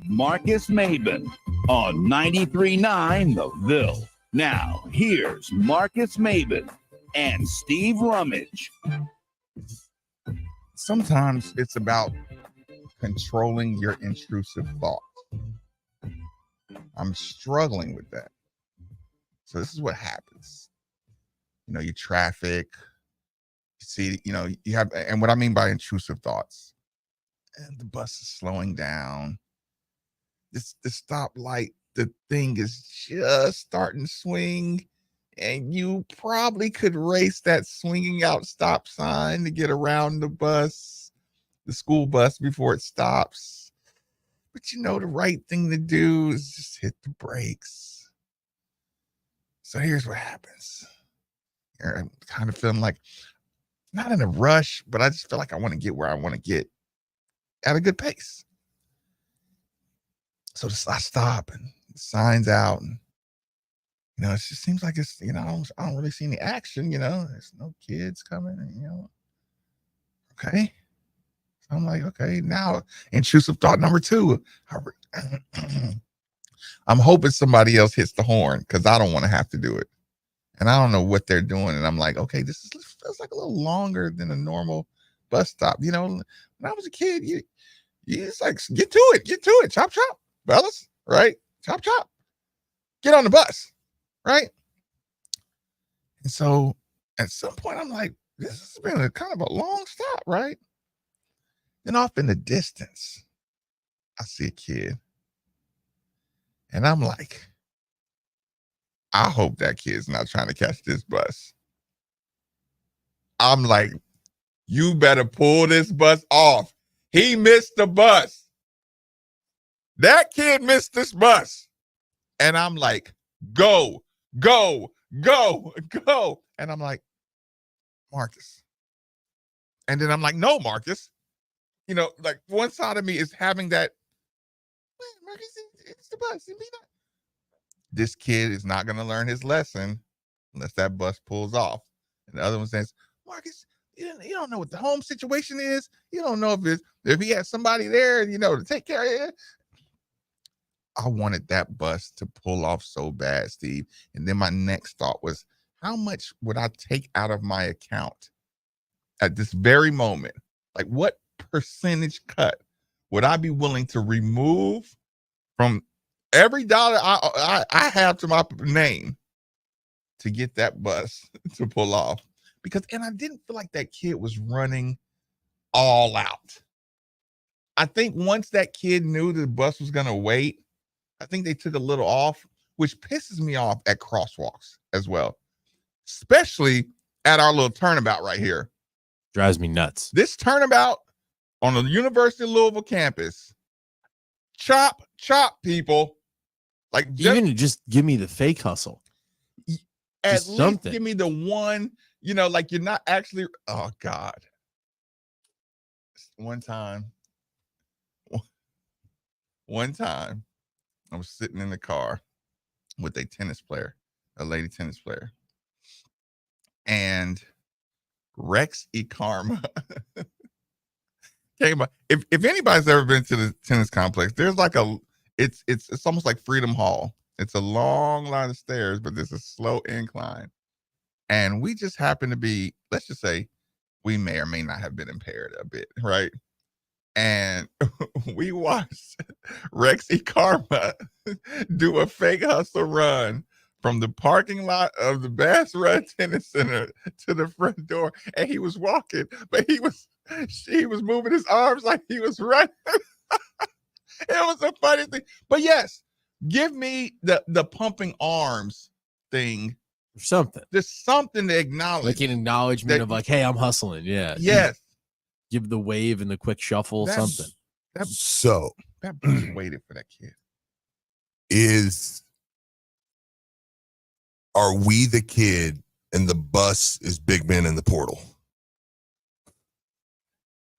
Marcus Maben on 93.9 The Ville. Now, here's Marcus Maben and Steve Rummage. Sometimes it's about controlling your intrusive thoughts. I'm struggling with that. So this is what happens. You traffic, you see, you have, and what I mean by intrusive thoughts, and the bus is slowing down. The stoplight, the thing is just starting to swing, and you probably could race that swinging out stop sign to get around the school bus before it stops. But the right thing to do is just hit the brakes. So here's what happens. I'm kind of feeling like, not in a rush, but I just feel like I want to get where I want to get at a good pace. So I stop and the sign's out, and it just seems like it's, I don't really see any action, there's no kids coming, and okay. So I'm like, okay, now intrusive thought number 2. I'm hoping somebody else hits the horn because I don't want to have to do it. And I don't know what they're doing. And I'm like, okay, feels like a little longer than a normal bus stop. When I was a kid, you just like, get to it, chop, chop, fellas, right? Chop, chop, get on the bus, right? And so at some point, I'm like, this has been a kind of a long stop, right? Then off in the distance, I see a kid. And I'm like, I hope that kid's not trying to catch this bus. I'm like, you better pull this bus off. He missed the bus. That kid missed this bus. And I'm like, go, go, go, go. And I'm like, Marcus. And then I'm like, no, Marcus. Like one side of me is having that, Marcus, it's the bus. This kid is not going to learn his lesson unless that bus pulls off. And the other one says, Marcus, you don't know what the home situation is. You don't know if he has somebody there, to take care of it. I wanted that bus to pull off so bad, Steve. And then my next thought was, how much would I take out of my account at this very moment? Like, what percentage cut would I be willing to remove from every dollar I have to my name to get that bus to pull off? And I didn't feel like that kid was running all out. I think once that kid knew the bus was going to wait, I think they took a little off, which pisses me off at crosswalks as well, especially at our little turnabout right here. Drives me nuts. This turnabout on the University of Louisville campus, chop, people. Like, just give me the fake hustle. At least something. Give me the one, like you're not actually. Oh God! One time, I was sitting in the car with a lady tennis player, and Rex Karma came by. If anybody's ever been to the tennis complex, there's like it's almost like Freedom Hall. It's a long line of stairs, but there's a slow incline. And we just happen to be, let's just say, we may or may not have been impaired a bit, right? And we watched Rex Karma do a fake hustle run from the parking lot of the Bass Run Tennis Center to the front door. And he was walking, but he was moving his arms like he was running. It was a funny thing. But yes, give me the pumping arms thing. Something. There's something to acknowledge. Like an acknowledgement of like, hey, I'm hustling. Yeah. Yes. Give the wave and the quick shuffle, something. That waited for that kid. Are we the kid and the bus is Big Ben in the portal?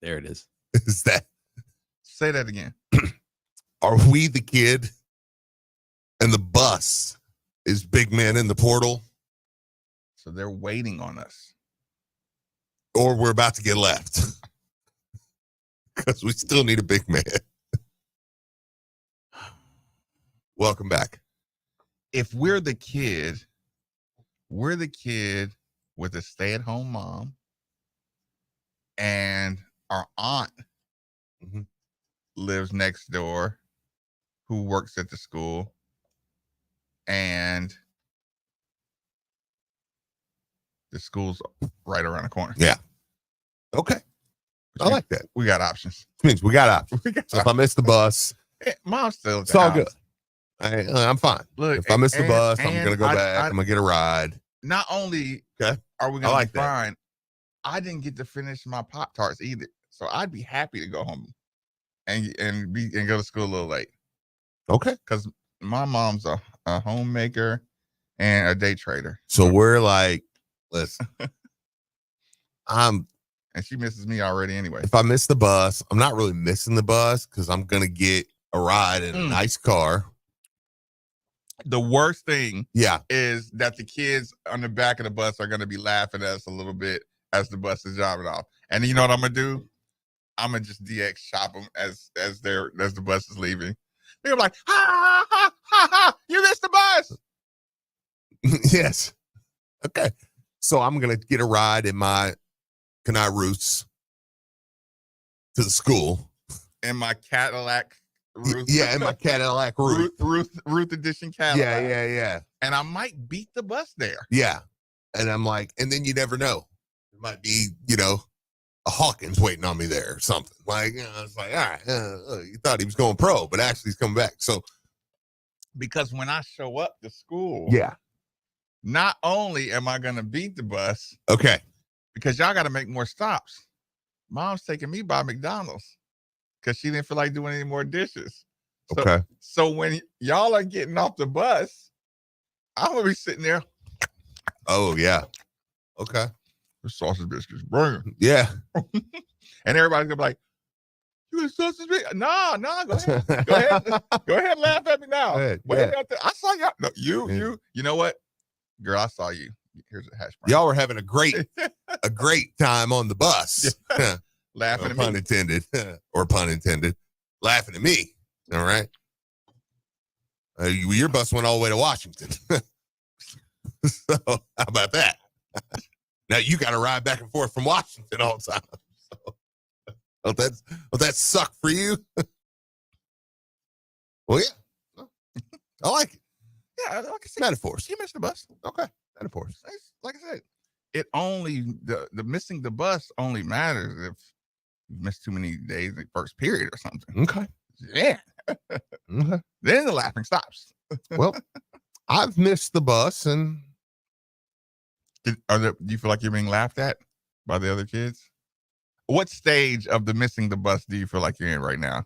There it is. Is that? Say that again. Are we the kid and the bus is Big Man in the portal? So they're waiting on us. Or we're about to get left. Because we still need a big man. Welcome back. If we're the kid with a stay-at-home mom, and our aunt Mhm. lives next door, who works at the school, and the school's right around the corner. Yeah. Okay. I like that. We got options. Which means we got options. We got So if I miss the bus, Mom's still at it's the all house. good. I'm fine. Look, If I miss the bus, I'm and going to go back. I'm going to get a ride. Not only Okay. are we I going like to be that. fine, I didn't get to finish my Pop-Tarts either. So I'd be happy to go home and go to school a little late. Okay. Because my mom's a homemaker and a day trader. So we're like, listen, And she misses me already anyway. if I miss the bus, I'm not really missing the bus because I'm going to get a ride in a nice car. The worst thing Yeah. is that the kids on the back of the bus are going to be laughing at us a little bit as the bus is driving off. And you know what I'm going to do? I'm going to just DX shop them as the bus is leaving. They're like, ha, ha, ha, ha, you missed the bus. Yes. Okay. So I'm going to get a ride in my Kenai Roots to the school. In my Cadillac Ruth. Yeah, in my Cadillac Ruth. Ruth edition Cadillac. Yeah. And I might beat the bus there. Yeah. And I'm like, and then you never know. It might be, a Hawkins waiting on me there or something. Like, it's like, all right, you thought he was going pro, but actually he's coming back. So, because when I show up to school, yeah. Not only am I going to beat the bus, Okay. because y'all got to make more stops. Mom's taking me by McDonald's because she didn't feel like doing any more dishes. So, Okay. So when y'all are getting off the bus, I'm going to be sitting there. Oh, yeah. Okay. The sausage biscuits, bring 'em. Yeah. And everybody's going to be like, you a sausage biscuit? No, go ahead. Go ahead. Go ahead and laugh at me now. Ahead, Wait yeah. out there. I saw y'all. No, you know what? Girl, I saw you. Here's a hash brown. Y'all were having a great time on the bus. Laughing at pun me. intended, or pun intended, laughing at me. All right. Your bus went all the way to Washington. So how about that? Now you got to ride back and forth from Washington all the time. So, will that suck for you? Well, yeah. I like it. Yeah, like I said, Metaphors. you missed the bus. Okay. Metaphors. Like I said, it only the missing the bus only matters if you miss too many days in the first period or something. Okay. Yeah. Okay. Then the laughing stops. Well, I've missed the bus, and Do you feel like you're being laughed at by the other kids? What stage of the missing the bus do you feel like you're in right now?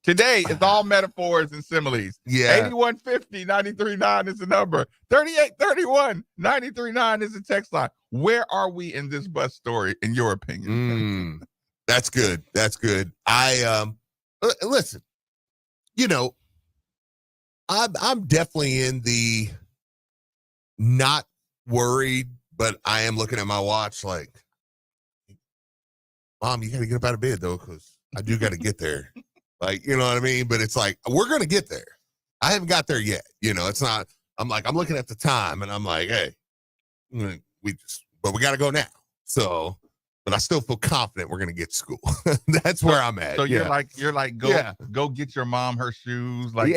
Today it's all metaphors and similes. yeah. 8150-939 is the number. 3831-939 is the text line. Where are we in this bus story, in your opinion? That's good. That's good. I listen. I'm definitely in the not worried, but I am looking at my watch like, Mom, you got to get up out of bed though, because I do got to get there. Like, you know what I mean? But it's like, we're going to get there. I haven't got there yet. It's not, I'm looking at the time and I'm like, hey, but we got to go now. So, but I still feel confident we're going to get to school. That's where I'm at. So you're like, go get your mom her shoes. Like,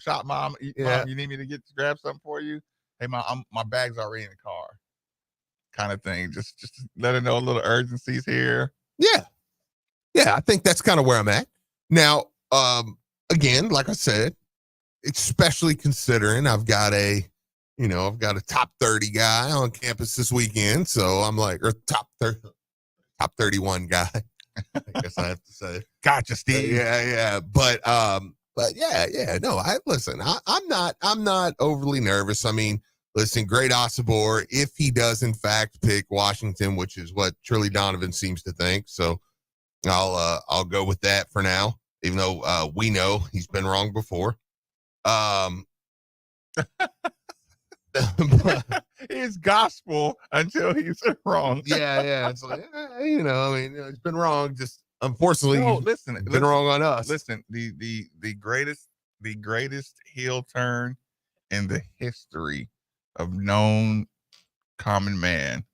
shop, mom. Mom, you need me to grab something for you? Hey, mom, my bag's already in the car. Kind of thing. Just let her know a little urgency's here. Yeah, I think that's kind of where I'm at. Now, again, like I said, especially considering I've got a top 30 guy on campus this weekend. So I'm like, or top 31 guy, I guess I have to say. Gotcha, Steve. Yeah. But yeah. No, I'm not overly nervous. I mean, listen, great Osibor, if he does in fact pick Washington, which is what Shirley Donovan seems to think. So I'll go with that for now, even though we know he's been wrong before. It's gospel until he's wrong. Yeah. It's like, he's been wrong. Just Unfortunately, No, you've listen, been wrong on us. Listen, the greatest heel turn in the history of known common man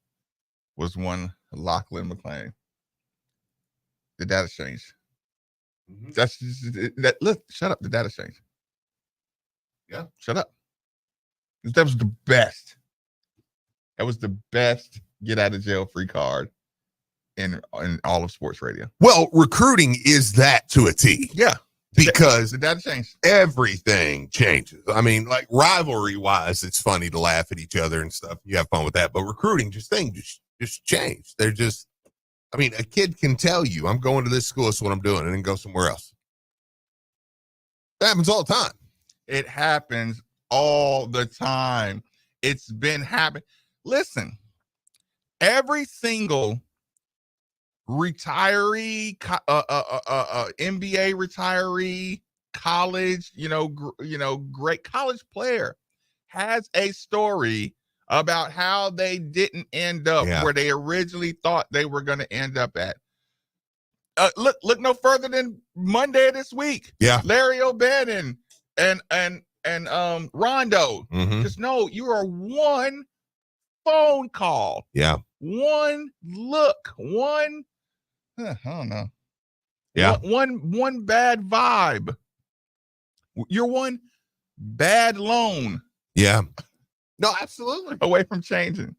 was one Lachlan McLean. The data changed. That's just, that. Look, shut up. The data changed. Yeah, shut up. That was the best. That was the best get out of jail free card in all of sports radio. Well, recruiting is that to a T. Yeah, because the data changed. Everything changes. I mean, like rivalry wise, it's funny to laugh at each other and stuff. You have fun with that, but recruiting things just change. They're just. I mean, a kid can tell you, I'm going to this school, that's what I'm doing, and then go somewhere else. That happens all the time. It happens all the time. It's been happening. Listen, every single retiree, NBA retiree, college, great college player has a story about how they didn't end up where they originally thought they were going to end up at. Look no further than Monday of this week. Yeah, Larry O'Bannon and Rondo. Just know you are one phone call. Yeah, one look. One. I don't know. Yeah, one bad vibe. You're one bad loan. Yeah. No, absolutely. Away from changing.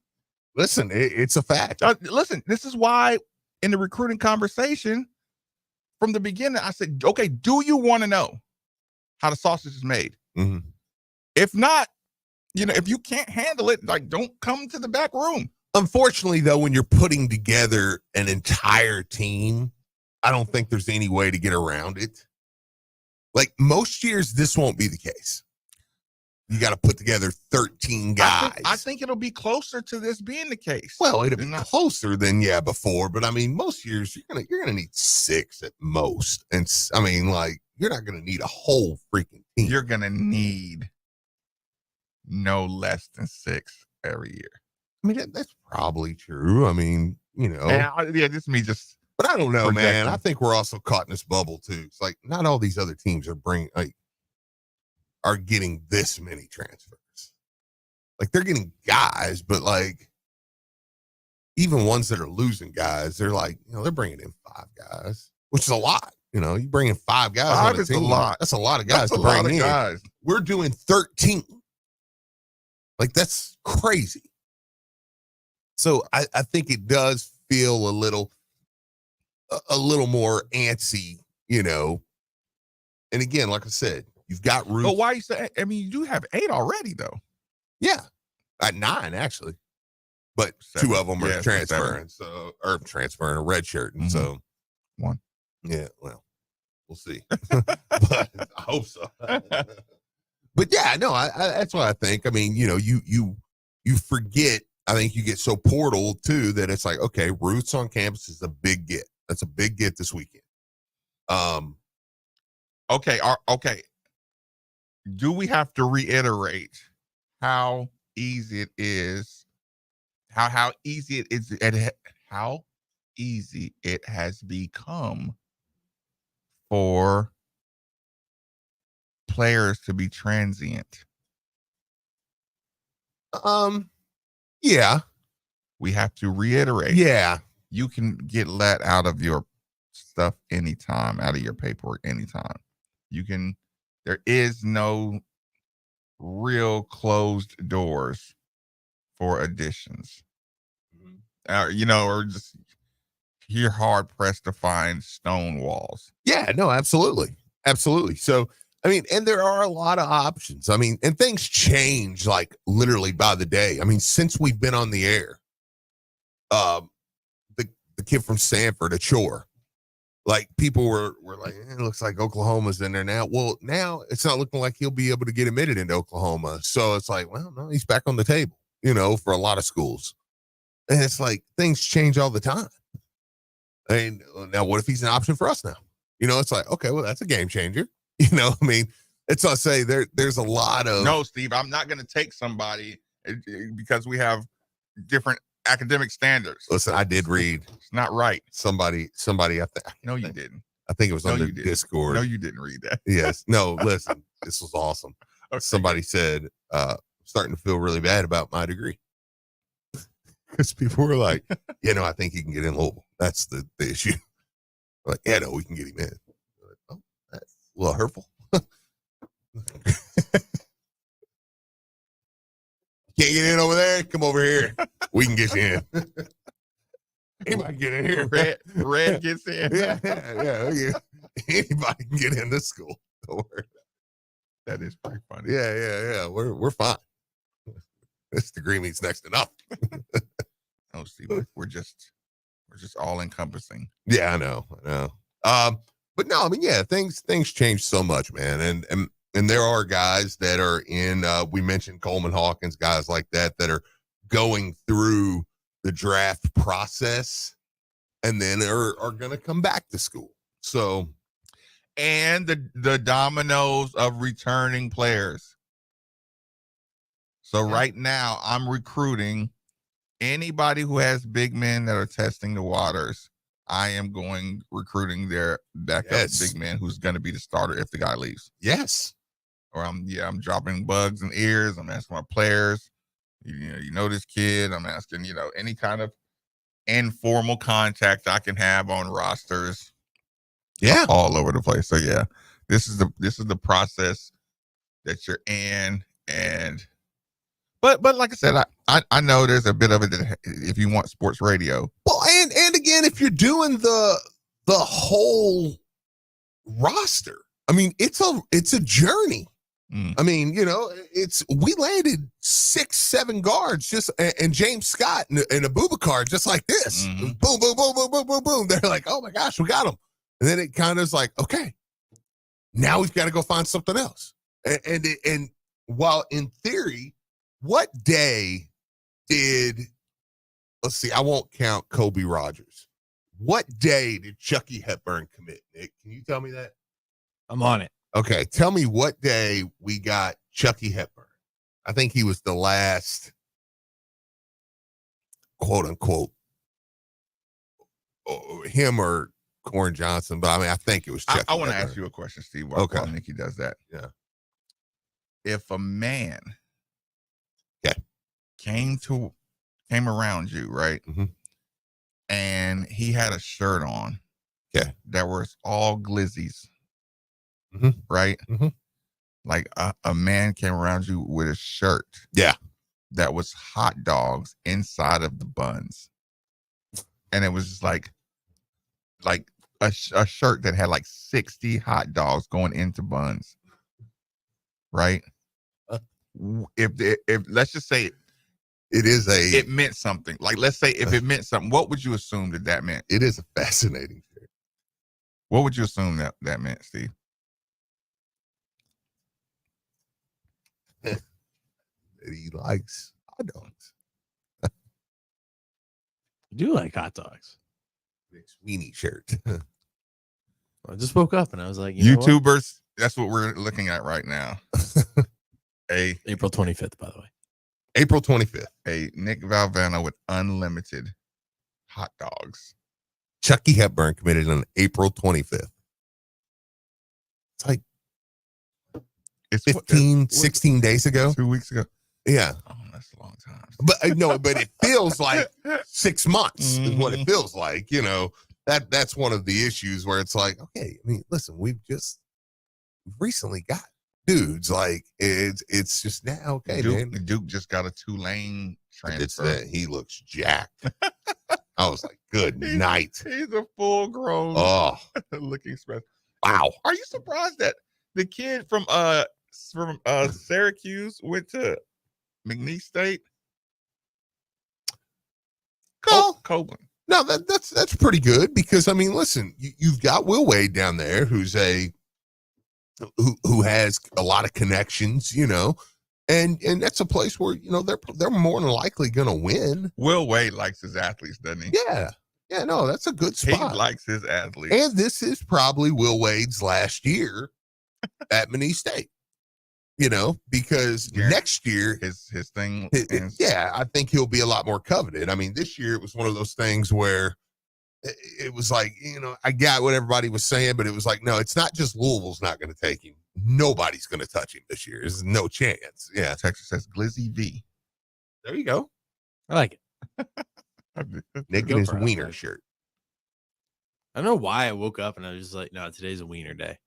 Listen, it's a fact. Listen, this is why in the recruiting conversation from the beginning, I said, okay, do you want to know how the sausage is made? Mm-hmm. If not, if you can't handle it, like, don't come to the back room. Unfortunately, though, when you're putting together an entire team, I don't think there's any way to get around it. Like most years, this won't be the case. You got to put together 13 guys. I think it'll be closer to this being the case. Well, it'll be closer than before, but I mean, most years you're gonna need 6 at most, and I mean, like you're not gonna need a whole freaking team. You're gonna need no less than 6 every year. I mean, that's probably true. I mean, this me just. But I don't know, projecting. man. I think we're also caught in this bubble too. It's like not all these other teams are getting this many transfers. Like they're getting guys, but like even ones that are losing guys, they're like, they're bringing in 5 guys, which is a lot. You bring in 5 guys. 5 is a lot. That's a lot of guys to bring in. Guys. We're doing 13. Like that's crazy. So I think it does feel a little more antsy, And again, like I said, you've got Ruth. But why you say? I mean, you do have 8 already, though. Yeah, at 9 actually, but 7. 2 of them are transferring, or transferring a red shirt, and so 1. Yeah, well, we'll see. But I hope so. But yeah, no, I that's what I think. I mean, you forget. I think you get so portal too that it's like, okay, Ruth's on campus is a big get. That's a big get this weekend. Okay. Do we have to reiterate how easy it is? How easy it is? How easy it has become for players to be transient. Yeah. We have to reiterate. Yeah. You can get let out of your stuff anytime, out of your paperwork anytime. There is no real closed doors for additions. Or just you're hard pressed to find stone walls. Yeah, no, absolutely. Absolutely. So, I mean, and there are a lot of options. I mean, and things change like literally by the day. I mean, since we've been on the air, the kid from Stanford, a chore. Like people were like, it looks like Oklahoma's in there now. Well, now it's not looking like he'll be able to get admitted into Oklahoma. So it's like, well, no, he's back on the table, for a lot of schools. And it's like things change all the time. And now what if he's an option for us now? It's like, okay, well, that's a game changer. I mean, it's I say there's a lot of. No, Steve, I'm not going to take somebody because we have different academic standards. Listen, I did read. It's not right. Somebody. No, you didn't. I think it was No, on the you didn't. Discord. No, you didn't read that. Yes. No, listen, this was awesome. Okay. Somebody said, starting to feel really bad about my degree. Because people were like, I think he can get in Louisville. That's the issue. Like, yeah, no, we can get him in. Like, oh, that's a little hurtful. Can't get in over there? Come over here. We can get you in. Anybody get in here? Red gets in. Yeah. Anybody can get in this school. Don't worry. That is pretty funny. Yeah. We're fine. This degree means next to nothing. Oh, see, we're just all encompassing. Yeah, I know. But no, I mean, yeah, things change so much, man. And there are guys that are in. We mentioned Coleman Hawkins, guys like that are going through the draft process, and then are going to come back to school. So, and the dominoes of returning players. So right now, I'm recruiting anybody who has big men that are testing the waters. I am recruiting their backup big man who's going to be the starter if the guy leaves. Yes. Or I'm dropping bugs in ears. I'm asking my players, you know this kid. I'm asking, any kind of informal contact I can have on rosters. Yeah. All over the place. So yeah, this is the process that you're in. But like I said, I know there's a bit of it that if you want sports radio. Well, and again, if you're doing the whole roster, I mean, it's a journey. I mean, we landed 6-7 guards just and James Scott and Abubakar just like this. Mm-hmm. Boom, boom, boom, boom, boom, boom, boom. They're like, oh my gosh, we got him. And then it kind of is like, okay, now we've got to go find something else. And while in theory, what day let's see, I won't count Kobe Rogers. What day did Chucky Hepburn commit, Nick? Can you tell me that? I'm on it. Okay, tell me what day we got Chucky Hepburn. I think he was the last, quote unquote, him or Corn Johnson, but I mean, I think it was Chucky. I want to ask you a question, Steve, while Nikki does that. Yeah. If a man came around you, right? Mm-hmm. And he had a shirt on. Yeah. That was all glizzies. Mm-hmm. Right? Mm-hmm. Like a man came around you with a shirt. Yeah. That was hot dogs inside of the buns. And it was just like a shirt that had like 60 hot dogs going into buns. Right? If let's just say it meant something. Like, let's say if it meant something, what would you assume that meant? It is a fascinating shirt. What would you assume that meant, Steve? That he likes hot dogs. I do like hot dogs. Sweeney shirt. I just woke up and I was like, YouTubers, that's what we're looking at right now. April 25th, by the way. April 25th. A Nick Valvano with unlimited hot dogs. Chucky Hepburn committed on April 25th. It's like 16 days ago. 2 weeks ago. Yeah. Oh, that's a long time. But no, but it feels like 6 months is what it feels like. That's one of the issues where it's like, okay, I mean, listen, we've recently got dudes. Like it's just now, okay, man. Duke just got a Tulane transfer. He looks jacked. I was like, good night. He's a full grown looking special. Wow. Are you surprised that the kid from Syracuse went to McNeese State? Copeland. No, that's pretty good because I mean, listen, you've got Will Wade down there, who's who has a lot of connections, and that's a place where they're more than likely going to win. Will Wade likes his athletes, doesn't he? Yeah, no, that's a good spot. He likes his athletes, and this is probably Will Wade's last year at McNeese State. because next year his thing. I think he'll be a lot more coveted. I mean, this year it was one of those things where it was like, I got what everybody was saying, but it was like, no, it's not just Louisville's not going to take him. Nobody's going to touch him this year. There's no chance. Yeah. Texas says Glizzy V. There you go. I like it. Nick in his wiener shirt. I don't know why I woke up and I was just like, no, today's a wiener day.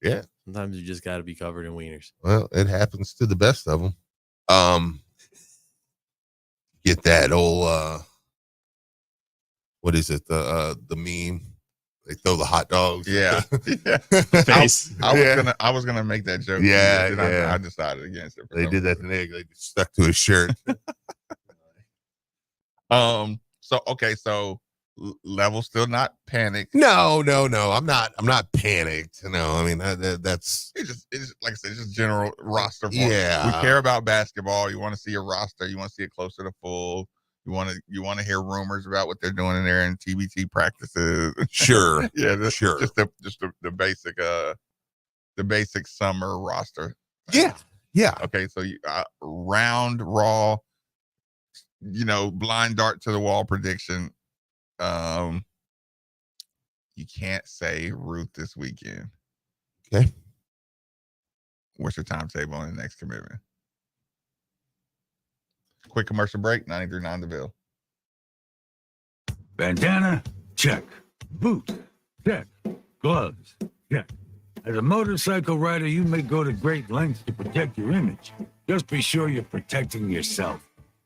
Yeah. Sometimes you just got to be covered in wieners. Well, it happens to the best of them. Get that old, what is it? The meme. They throw the hot dogs. Yeah. Face. I was gonna make that joke. Yeah. I decided against it. They did that to Nick. They just stuck to his shirt. So level still not panicked. No. I'm not panicked. No, I mean that's it's just like I said, it's just general roster. Yeah. We care about basketball. You want to see a roster. You want to see it closer to full. You want to hear rumors about what they're doing in there in TBT practices. Sure. Yeah, sure. Just the basic summer roster. Yeah. Okay, so you round raw, blind dart to the wall prediction. You can't say Ruth this weekend. Okay. What's your timetable on the next commitment? Quick commercial break, 93.9 The Ville. Bandana? Check. Boots? Check. Gloves? Check. As a motorcycle rider, you may go to great lengths to protect your image. Just be sure you're protecting yourself.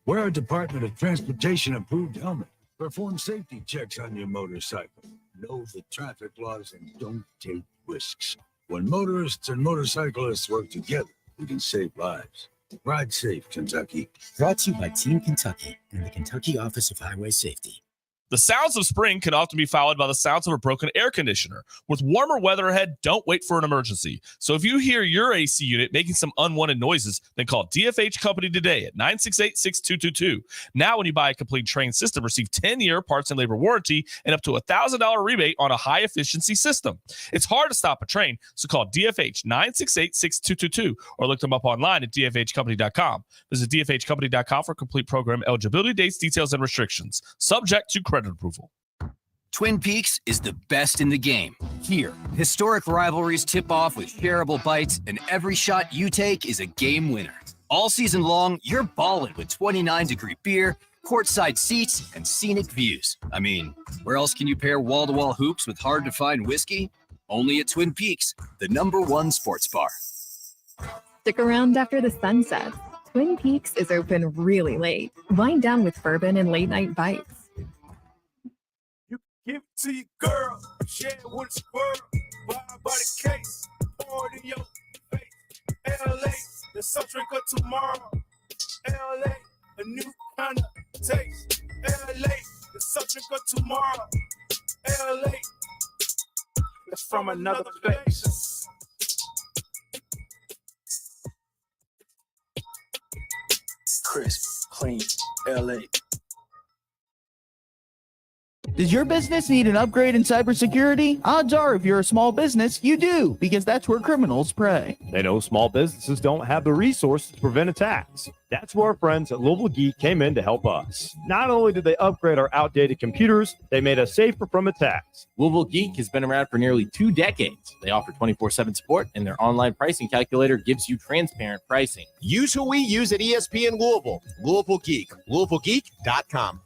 Wear a Department of Transportation approved helmet. Perform safety checks on your motorcycle. Know the traffic laws and don't take risks. When motorists and motorcyclists work together, we can save lives. Ride safe, Kentucky. Brought to you by Team Kentucky and the Kentucky Office of Highway Safety. The sounds of spring can often be followed by the sounds of a broken air conditioner. With warmer weather ahead, don't wait for an emergency. So if you hear your AC unit making some unwanted noises, then call DFH Company today at 968-6222. Now, when you buy a complete Train system, receive 10-year parts and labor warranty and up to $1,000 rebate on a high-efficiency system. It's hard to stop a train, so call DFH 968-6222 or look them up online at dfhcompany.com. Visit dfhcompany.com for complete program eligibility, dates, details, and restrictions. Subject to credit approval. Twin Peaks is the best in the game. Here, historic rivalries tip off with shareable bites, and every shot you take is a game winner. All season long, you're ballin' with 29-degree beer, courtside seats, and scenic views. I mean, where else can you pair wall-to-wall hoops with hard-to-find whiskey? Only at Twin Peaks, the #1 sports bar. Stick around after the sun sets. Twin Peaks is open really late. Wind down with bourbon and late-night bites. Give it to your girl, share it with the world, buy by the case, pour it in your face. LA, the soft drink of tomorrow. LA, a new kind of taste. LA, the soft drink of tomorrow. LA, it's from another place. Crisp, clean, LA. Does your business need an upgrade in cybersecurity? Odds are, if you're a small business, you do, because that's where criminals prey. They know small businesses don't have the resources to prevent attacks. That's where our friends at Louisville Geek came in to help us. Not only did they upgrade our outdated computers, they made us safer from attacks. Louisville Geek has been around for nearly 2 decades. They offer 24/7 support, and their online pricing calculator gives you transparent pricing. Use who we use at ESPN Louisville. Louisville Geek. LouisvilleGeek.com.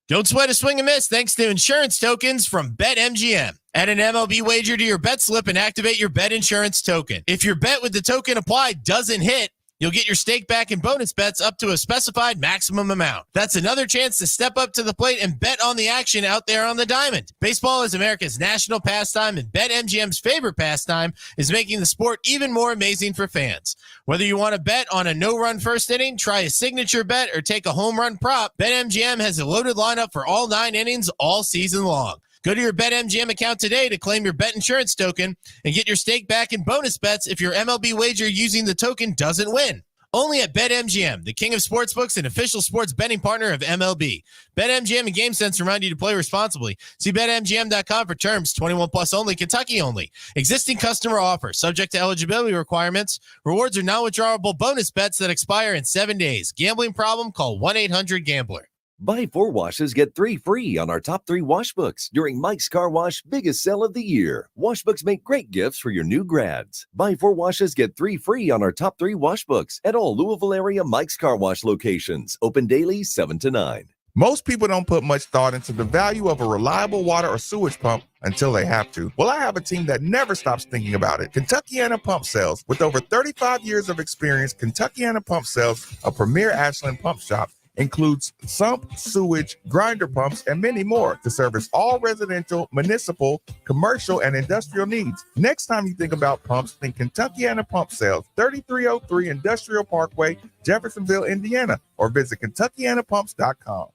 Don't sweat a swing and miss thanks to insurance tokens from BetMGM. Add an MLB wager to your bet slip and activate your bet insurance token. If your bet with the token applied doesn't hit, you'll get your stake back in bonus bets up to a specified maximum amount. That's another chance to step up to the plate and bet on the action out there on the diamond. Baseball is America's national pastime, and BetMGM's favorite pastime is making the sport even more amazing for fans. Whether you want to bet on a no-run first inning, try a signature bet, or take a home run prop, BetMGM has a loaded lineup for all 9 innings all season long. Go to your BetMGM account today to claim your bet insurance token and get your stake back in bonus bets if your MLB wager using the token doesn't win. Only at BetMGM, the king of sportsbooks and official sports betting partner of MLB. BetMGM and GameSense remind you to play responsibly. See BetMGM.com for terms. 21 plus only, Kentucky only. Existing customer offer, subject to eligibility requirements. Rewards are non-withdrawable bonus bets that expire in 7 days. Gambling problem? Call 1-800-GAMBLER. Buy 4 washes, get 3 free on our top 3 wash books during Mike's Car Wash biggest sale of the year. Wash books make great gifts for your new grads. Buy 4 washes, get 3 free on our top 3 wash books at all Louisville area Mike's Car Wash locations. Open daily 7 to 9. Most people don't put much thought into the value of a reliable water or sewage pump until they have to. Well, I have a team that never stops thinking about it. Kentuckiana Pump Sales. With over 35 years of experience, Kentuckiana Pump Sales, a premier Ashland pump shop, includes sump, sewage, grinder pumps, and many more to service all residential, municipal, commercial, and industrial needs. Next time you think about pumps, think Kentuckiana Pump Sales, 3303 Industrial Parkway, Jeffersonville, Indiana, or visit KentuckianaPumps.com.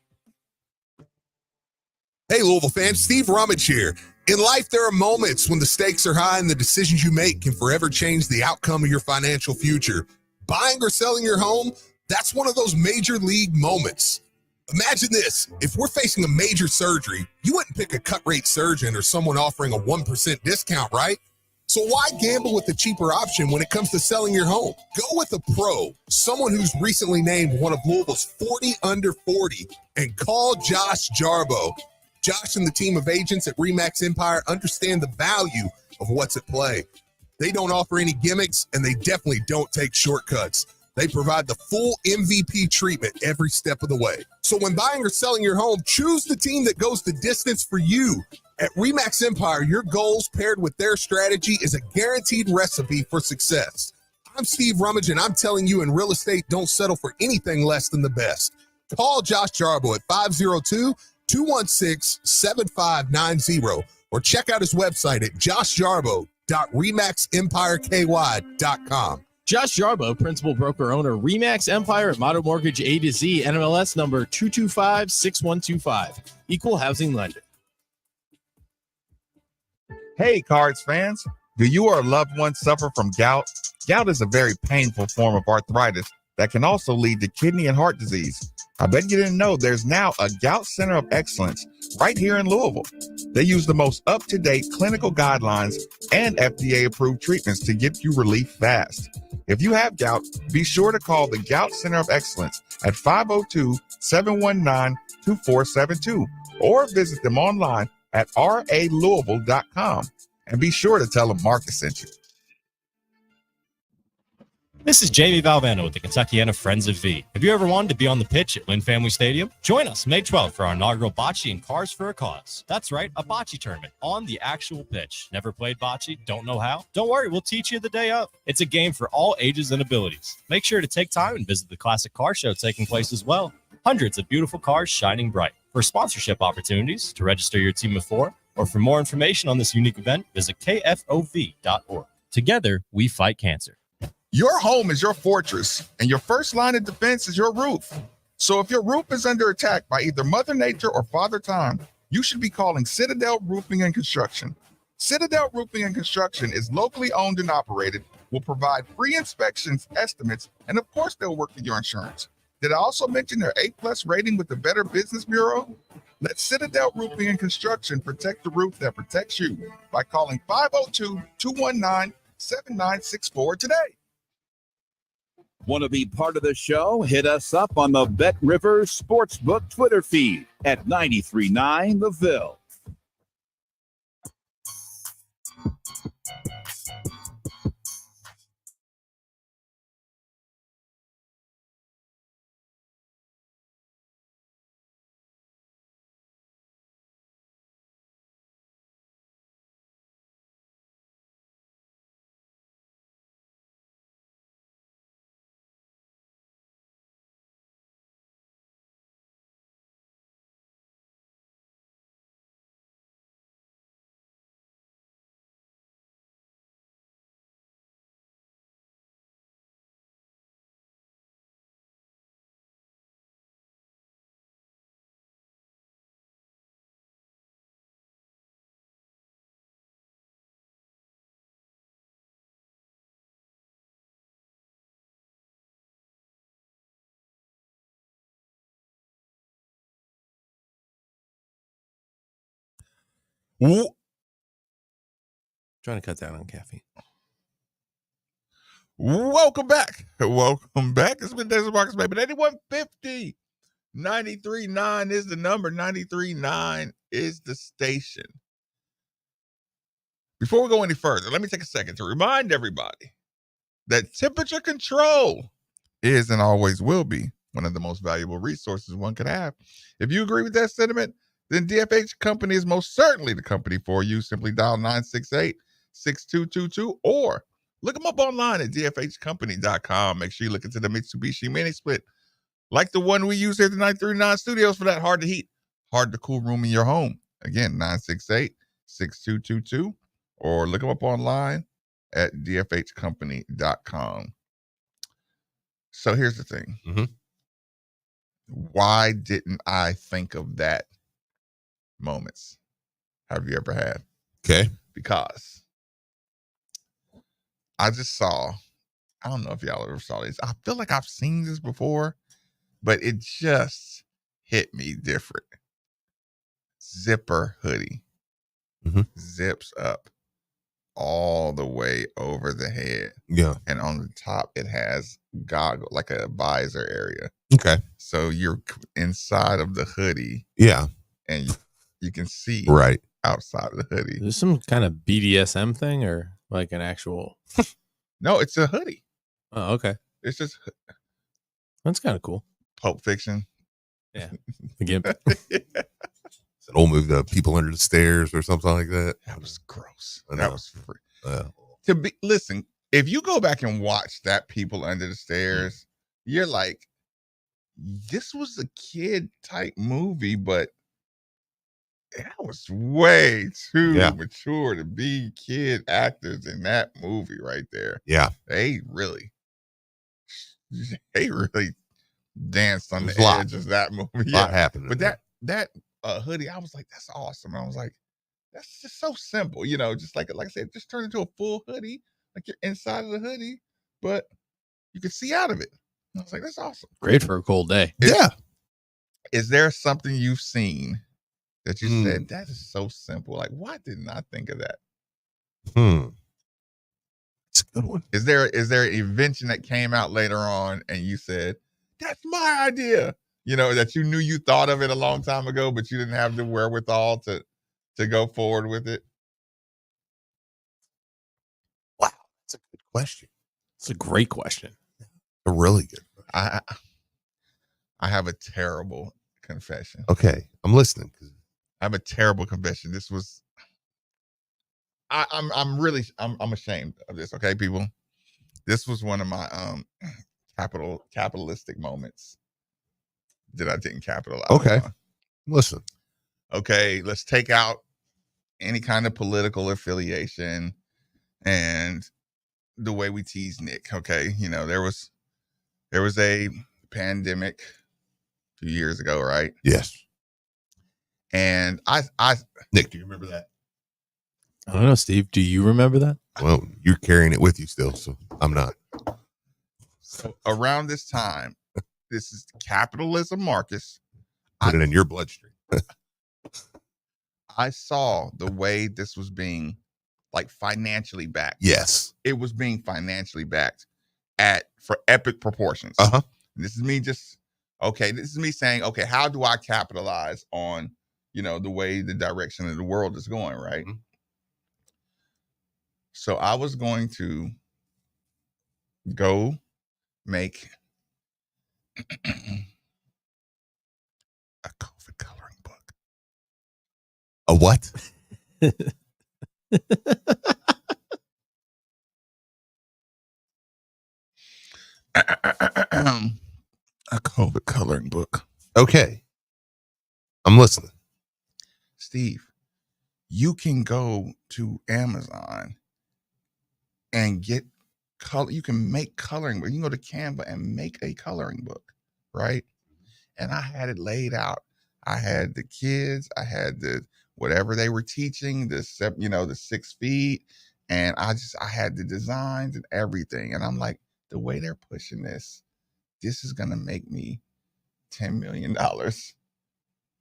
Hey, Louisville fans, Steve Rummage here. In life, there are moments when the stakes are high and the decisions you make can forever change the outcome of your financial future. Buying or selling your home, that's one of those major league moments. Imagine this. If we're facing a major surgery, you wouldn't pick a cut rate surgeon or someone offering a 1% discount, right? So why gamble with a cheaper option when it comes to selling your home? Go with a pro, someone who's recently named one of Louisville's 40 under 40, and call Josh Jarbo. Josh and the team of agents at RE/MAX Empire understand the value of what's at play. They don't offer any gimmicks, and they definitely don't take shortcuts. They provide the full MVP treatment every step of the way. So when buying or selling your home, choose the team that goes the distance for you. At RE/MAX Empire, your goals paired with their strategy is a guaranteed recipe for success. I'm Steve Rummage, and I'm telling you, in real estate, don't settle for anything less than the best. Call Josh Jarbo at 502-216-7590 or check out his website at joshjarbo.remaxempireky.com. Josh Jarbo, principal broker owner, RE/MAX Empire at Motto Mortgage A to Z, NMLS number 2256125. Equal housing lender. Hey, Cards fans. Do you or a loved one suffer from gout? Gout is a very painful form of arthritis that can also lead to kidney and heart disease. I bet you didn't know there's now a Gout Center of Excellence right here in Louisville. They use the most up-to-date clinical guidelines and FDA-approved treatments to get you relief fast. If you have gout, be sure to call the Gout Center of Excellence at 502-719-2472 or visit them online at ralouisville.com. And be sure to tell them Marcus sent you. This is Jamie Valvano with the Kentuckiana Friends of V. Have you ever wanted to be on the pitch at Lynn Family Stadium? Join us May 12th for our inaugural bocce and Cars for a Cause. That's right, a bocce tournament on the actual pitch. Never played bocce? Don't know how? Don't worry, we'll teach you the day of. It's a game for all ages and abilities. Make sure to take time and visit the Classic Car Show taking place as well. Hundreds of beautiful cars shining bright. For sponsorship opportunities, to register your team of 4, or for more information on this unique event, visit kfov.org. Together, we fight cancer. Your home is your fortress, and your first line of defense is your roof. So if your roof is under attack by either Mother Nature or Father Time, you should be calling Citadel Roofing and Construction. Citadel Roofing and Construction is locally owned and operated, will provide free inspections, estimates, and of course they'll work with your insurance. Did I also mention their A+ rating with the Better Business Bureau? Let Citadel Roofing and Construction protect the roof that protects you by calling 502-219-7964 today. Want to be part of the show? Hit us up on the Bet Rivers Sportsbook Twitter feed at 93.9 The Ville. Trying to cut down on caffeine. Welcome back. Welcome back. It's been Desert Marcus, baby. 8150. 93.9 is the number. 93.9 is the station. Before we go any further, let me take a second to remind everybody that temperature control is and always will be one of the most valuable resources one could have. If you agree with that sentiment, then DFH Company is most certainly the company for you. Simply dial 968-6222 or look them up online at dfhcompany.com. Make sure you look into the Mitsubishi Mini Split like the one we use here at the 939 Studios for that hard to heat, hard to cool room in your home. Again, 968-6222 or look them up online at dfhcompany.com. So here's the thing. Mm-hmm. Why didn't I think of that moments? Have you ever had? Okay. Because I just saw, I don't know if y'all ever saw this. I feel like I've seen this before, but it just hit me different. Zipper hoodie. Mm-hmm. Zips up all the way over the head. Yeah. And on the top, it has goggle, like a visor area. Okay. So you're inside of the hoodie. Yeah. And you can see right outside of the hoodie. Is this some kind of BDSM thing or like an actual? No, it's a hoodie. Oh, okay. It's just. That's kind of cool. Pulp Fiction. Yeah. The Gimp. Yeah. It's an old movie, the People Under the Stairs or something like that. That was gross. I know. That was free. Listen, if you go back and watch that People Under the Stairs, you're like, this was a kid type movie, but that was way too mature to be kid actors in that movie right there. Yeah. They really danced on the edge of that movie. A lot happened. But that hoodie, I was like, that's awesome. And I was like, that's just so simple, just like I said, just turn into a full hoodie, like you're inside of the hoodie, but you can see out of it. And I was like, that's awesome. Great for a cold day. Yeah. Is there something you've seen that you said, that is so simple? Like, why didn't I think of that? It's a good one. Is there an invention that came out later on and you said, that's my idea? That you knew you thought of it a long time ago, but you didn't have the wherewithal to go forward with it? Wow. That's a good question. It's a great question. A really good question. I have a terrible confession. Okay. I'm listening. I have a terrible confession. This was, I'm ashamed of this. Okay, people. This was one of my capitalistic moments that I didn't capitalize Okay. on. Listen. Okay, let's take out any kind of political affiliation and the way we tease Nick. Okay, there was a pandemic a few years ago, right? Yes. And I Nick, do you remember that? I don't know, Steve. Do you remember that? Well, you're carrying it with you still, so I'm not. So around this time, this is capitalism, Marcus. Put it in your bloodstream. I saw the way this was being financially backed. Yes. It was being financially backed for epic proportions. Uh-huh. And this is me this is me saying, okay, how do I capitalize on, the way the direction of the world is going, right? Mm-hmm. So I was going to go make a COVID coloring book. A what? A COVID coloring book. Okay. I'm listening. Steve, you can go to Amazon and get color. You can make coloring book. You can go to Canva and make a coloring book, right? And I had it laid out. I had the kids. I had whatever they were teaching, the 6 feet. And I had the designs and everything. And I'm like, the way they're pushing this is going to make me $10 million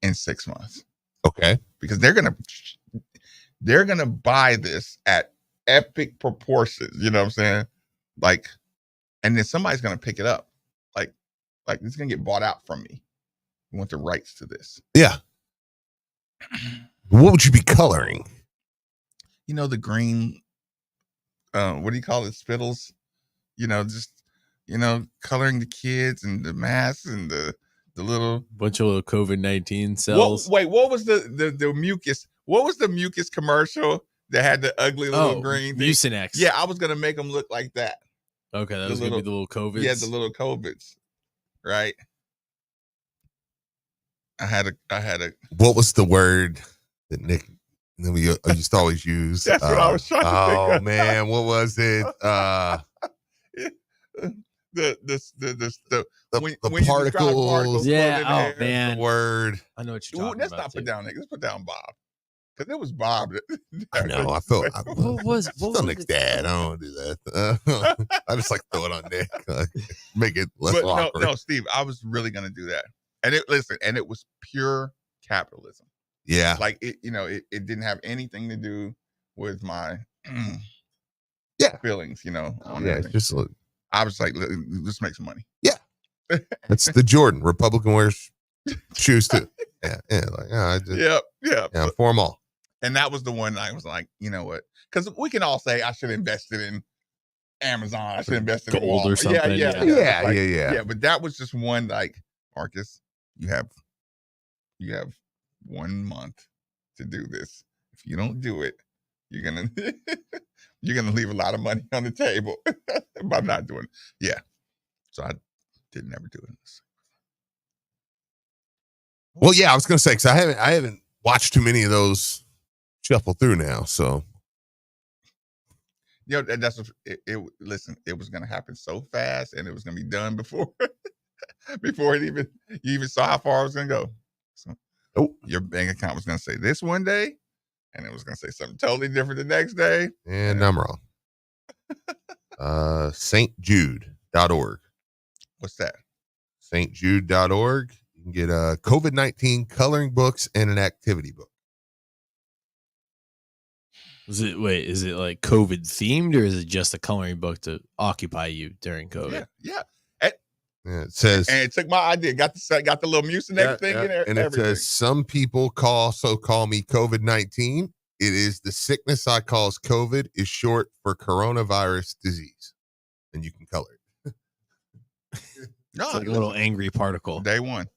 in 6 months. Okay. Because they're gonna buy this at epic proportions. You know what I'm saying? Like, and then somebody's gonna pick it up. Like it's gonna get bought out from me. I want the rights to this. Yeah. What would you be coloring? You know, the green, what do you call it? Spittles, just, coloring the kids and the masks and the little bunch of little COVID-19 cells. What was the mucus? What was the mucus commercial that had the ugly little green thing? Mucinex. Yeah, I was going to make them look like that. Okay, that was going to be the little COVIDs. Yeah, the little COVIDs, right? I had a. What was the word that Nick we used to always use? That's what I was trying to think of. Oh man, what was it? The particles. Yeah. Oh man. The word. I know what you're talking let's about. not put down Nick. Let's put down Bob. Because it was Bob. I know. I felt. What was Nick's dad? I don't want to do that. I just like throw it on Nick. Make it less awkward. No, Steve. I was really gonna do that. And it was pure capitalism. Yeah. Like it didn't have anything to do with my feelings, It's just I was like, let's make some money. Yeah. That's the Jordan. Republican wears shoes too. Yeah. Yeah, for them all. And that was the one I was like, you know what? Because we can all say I should have invested in Amazon. I should have invested in gold or something. Yeah. But that was just one, like, Marcus, you have 1 month to do this. If you don't do it, you're gonna leave a lot of money on the table by not doing it. Yeah. So I didn't ever do it. Well, yeah, I was gonna say because I haven't watched too many of those shuffle through now. So that's listen, it was gonna happen so fast and it was gonna be done before you even saw how far I was gonna go. So your bank account was gonna say this one day, and it was gonna say something totally different the next day. And I'm wrong. stjude.org. What's that? stjude.org. You can get COVID-19 coloring books and an activity book. Is it like COVID themed, or is it just a coloring book to occupy you during COVID? Yeah. It says, and it took my idea. Got the little Mucinex thing in there, and it says, some people call me COVID-19. It is the sickness I cause COVID is short for coronavirus disease, and you can color it. No, it's like a little angry particle. Day one,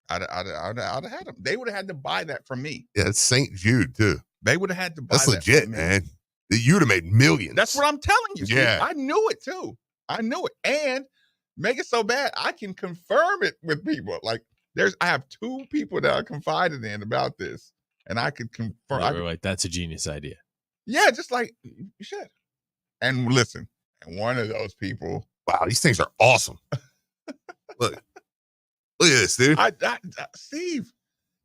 I'd have had them. They would have had to buy that from me. Yeah, it's St. Jude too. They would have had to buy. That's legit, man. You'd have made millions. That's what I'm telling you. Yeah, Steve. I knew it too. I knew it, and make it so bad I can confirm it with people. Like I have 2 people that I confided in about this, and I could confirm. Like that's a genius idea. Yeah, just like you should. And listen, and one of those people. Wow, these things are awesome. Look at this, dude. Steve,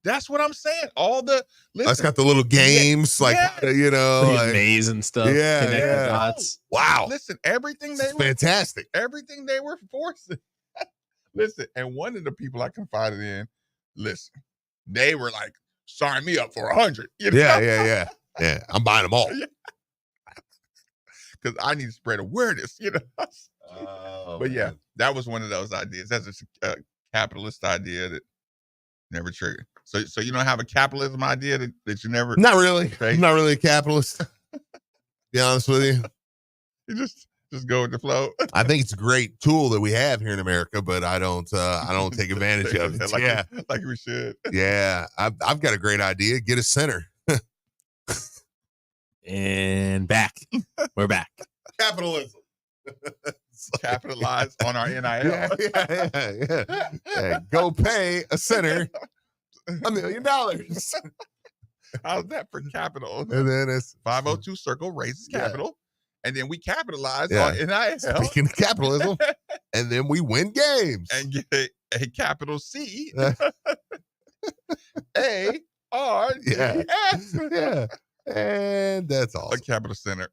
that's what I'm saying. It's got the little games, like maze and stuff. Yeah, connect the dots. Wow. Listen, everything they were fantastic. Everything they were forcing. Listen, and one of the people I confided in, they were like, sign me up for 100. Yeah. I'm buying them all. Because I need to spread awareness, But yeah, that was one of those ideas. That's a capitalist idea that never triggered. So you don't have a capitalism idea that you never. Not really. I'm not really a capitalist. Be honest with you. You just go with the flow. I think it's a great tool that we have here in America, but I don't take advantage of it. Like we should. Yeah, I've got a great idea. Get a center. And back. We're back. Capitalism. Capitalize on our NIL. Yeah. Go pay a center $1 million. How's that for capital? And then it's 502 Circle raises capital. And then we capitalize on NIL. Speaking of capitalism. And then we win games. And get a capital C. A-R-D-S. Yeah. And that's all. A capital center.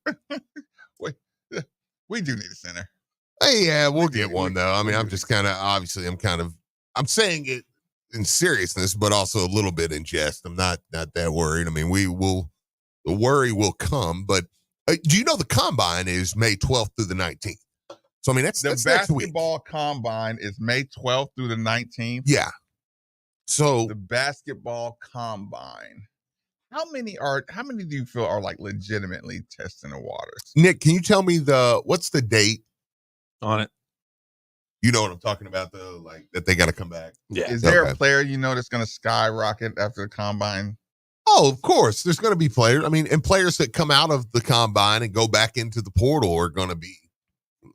We do need a center. Hey, yeah, we'll get one though. I mean, I'm saying it in seriousness, but also a little bit in jest. I'm not that worried. I mean, the worry will come, but do you know the combine is May 12th through the 19th? So, I mean, that's next week. The basketball combine is May 12th through the 19th. Yeah. So the basketball combine. How many do you feel are like legitimately testing the waters? Nick, can you tell me what's the date on it? You know what I'm talking about, though, like that they got to come back. Yeah. Is there a player that's going to skyrocket after the combine? Oh, of course. There's going to be players. I mean, and players that come out of the combine and go back into the portal are going to be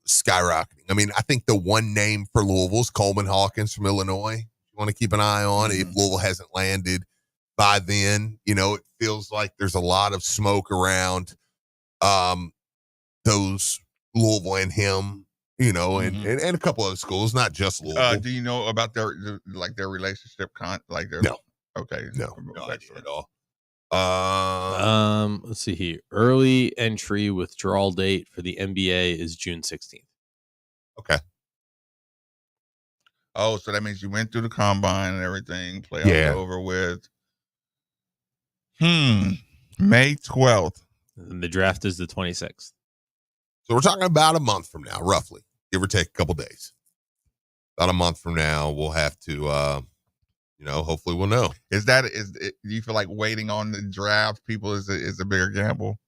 skyrocketing. I mean, I think the one name for Louisville is Coleman Hawkins from Illinois. You want to keep an eye on if Louisville hasn't landed by then. It feels like there's a lot of smoke around those Louisville and him, and a couple other schools, not just Louisville. Do you know about their relationship? No. Okay. No idea at all. Let's see here. Early entry withdrawal date for the NBA is June 16th. Okay. Oh, so that means you went through the combine and everything. Playoffs over with. May 12th. And the draft is the 26th. So we're talking about a month from now, roughly, give or take a couple days. About a month from now, we'll have to, hopefully we'll know. Do you feel like waiting on the draft people is a bigger gamble?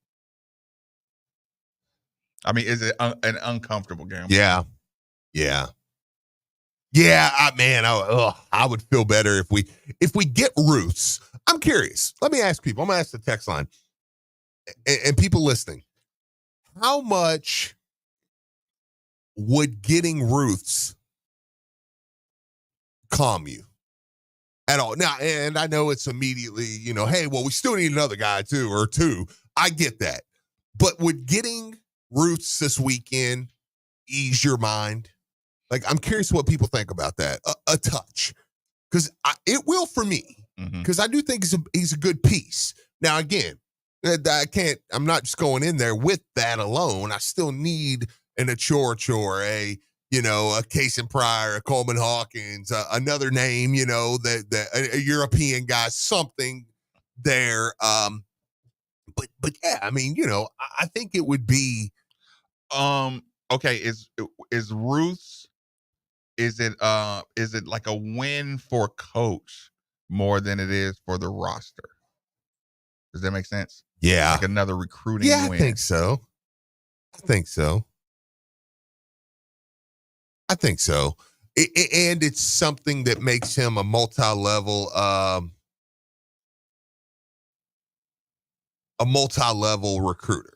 I mean, is it an uncomfortable gamble? Yeah. I would feel better if we get Ruths. I'm curious. Let me ask people. I'm gonna ask the text line and people listening. How much would getting Ruths calm you at all? Now, and I know it's immediately, hey, well, we still need another guy too, or two. I get that, but would getting Ruths this weekend ease your mind? Like, I'm curious what people think about that. A touch. Because it will for me. Because I do think he's a good piece. Now, again, I'm not just going in there with that alone. I still need an Achor, a Cason Pryor, a Coleman Hawkins, another name, that a European guy, something there. But yeah, I mean, I think it would be. Okay, is Ruth's? Is it like a win for coach more than it is for the roster? Does that make sense? Yeah. Like another recruiting win. I think so. And it's something that makes him a multi-level recruiter.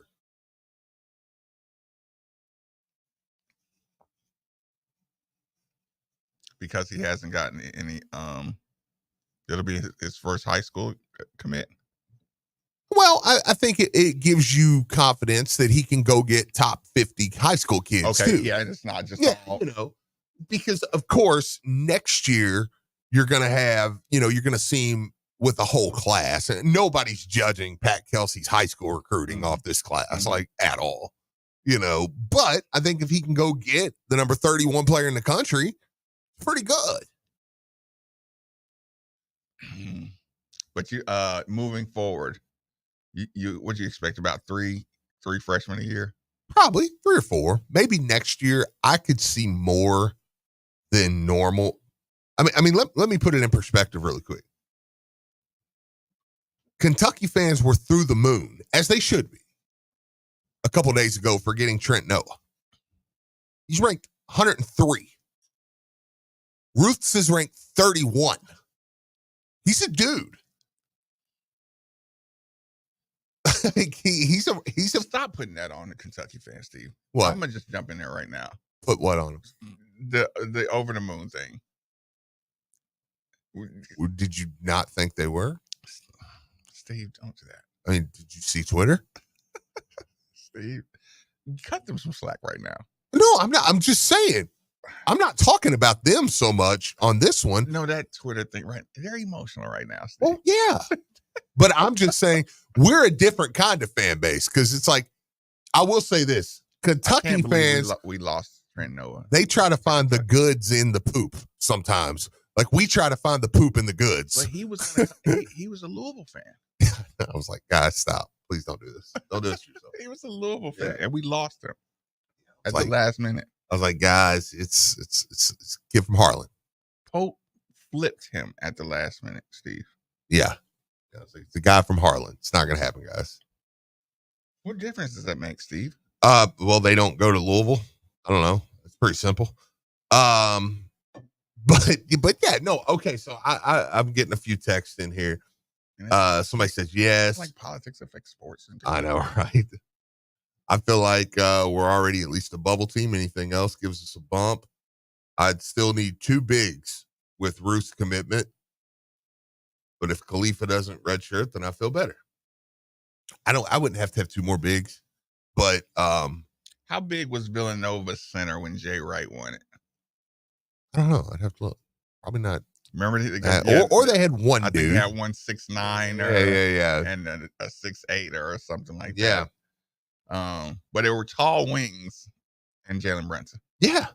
Because he hasn't gotten any it'll be his first high school commit. Well, I think it gives you confidence that he can go get top 50 high school kids too. Yeah, and it's not just all. Because of course next year you're gonna have, you're gonna see him with a whole class, and nobody's judging Pat Kelsey's high school recruiting off this class like at all. But I think if he can go get the number 31 player in the country, pretty good. But you moving forward, you what do you expect, about three freshmen a year? Probably 3 or 4. Maybe next year I could see more than normal. I mean, let me put it in perspective really quick. Kentucky fans were through the moon, as they should be, a couple days ago for getting Trent Noah. He's ranked 103. Ruth's is ranked 31. He's a dude. he's a Stop putting that on the Kentucky fans, Steve. What? I'm gonna just jump in there right now. Put what on him? The over the moon thing. Did you not think they were? Steve, don't do that. I mean, did you see Twitter? Steve, cut them some slack right now. No, I'm not. I'm just saying. I'm not talking about them so much on this one. No, that Twitter thing, right? They're emotional right now, Steve. Well, yeah. But I'm just saying we're a different kind of fan base, because it's like, I will say this. Kentucky fans, we lost Trent Noah. They try to find the goods in the poop sometimes Like we try to find the poop in the goods. But he was he was a Louisville fan. I was like, guys, stop. Please don't do this. Don't do this to yourself. He was a Louisville fan, and we lost him at Like- the last minute. I was like, guys, it's kid from Harlan. Pope flipped him at the last minute, Steve. Yeah. I was like, it's the guy from Harlan. It's not gonna happen, guys. What difference does that make, Steve? Well, they don't go to Louisville. I don't know. It's pretty simple. But yeah, no, okay. So I'm getting a few texts in here. Somebody says yes. It's like politics affects sports. I know, right? I feel like we're already at least a bubble team. Anything else gives us a bump. I'd still need 2 bigs with Ruth's commitment. But if Khalifa doesn't redshirt, then I feel better. I wouldn't have to have 2 more bigs. But how big was Villanova's center when Jay Wright won it? I don't know. I'd have to look. Probably not. Remember, or they had one I dude. think they had 1'6'9" or Yeah. and a 6'8" or something like Yeah. that. But there were tall wings and Jalen Brunson. Yeah.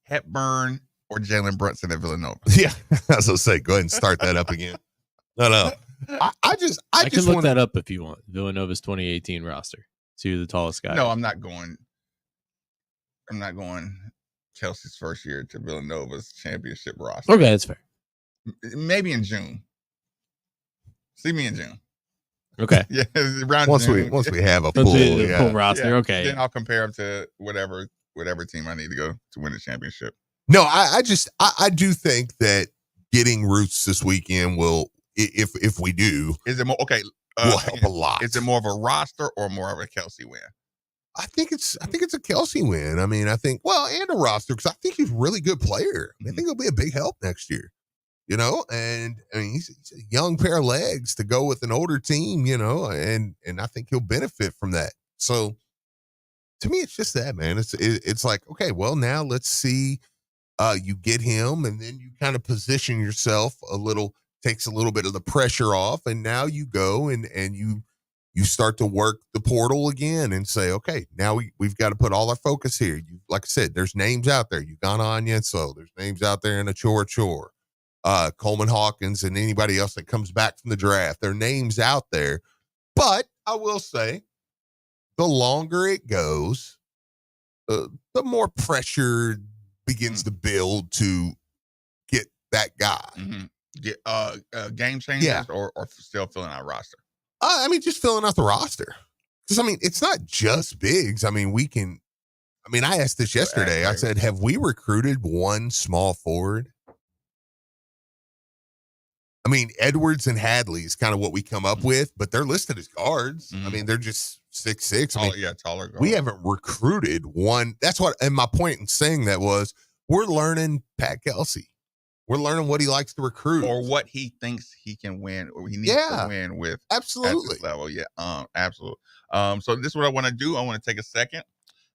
Hepburn or Jalen Brunson at Villanova. Yeah. I was gonna say, go ahead and start that up again. No. I just can look wanna, that up if you want. Villanova's 2018 roster. See who the tallest guy. No, is. I'm not going Kelsey's first year to Villanova's championship roster. Okay, that's fair. Maybe in June. See me in June. Okay. Yeah, around once June. we have a Let's full, do the full roster. Yeah, Okay. Then I'll compare them to whatever team I need to go to win the championship. No, I do think that getting Roots this weekend will, if we do, Is it more okay? will help a lot. Is it more of a roster or more of a Kelsey win? I think it's a Kelsey win. I mean, and a roster, because I think he's a really good player. I think he'll be a big help next year. And I mean, he's a young pair of legs to go with an older team, and I think he'll benefit from that. So to me, it's just that, man. It's like, okay, well, now let's see, you get him, and then you kind of position yourself takes a little bit of the pressure off, and now you go and you start to work the portal again and say, okay, now we've got to put all our focus here. Like I said, there's names out there. You've gone on yet, so there's names out there in a chore. Coleman Hawkins and anybody else that comes back from the draft. There are names out there. But I will say, the longer it goes, the more pressure begins to build to get that guy. Mm-hmm. Get game changers or still filling out roster? I mean, just filling out the roster. Because, I mean, it's not just bigs. I mean, I asked this yesterday. I said, have we recruited one small forward? I mean, Edwards and Hadley is kind of what we come up with, but they're listed as guards. I mean, they're just 6'6". Taller guards. We haven't recruited one. That's what, and my point in saying that was, we're learning Pat Kelsey. We're learning what he likes to recruit. Or what he thinks he can win or he needs to win with. Absolutely. At this level. Yeah, absolutely. So this is what I want to do. I want to take a second,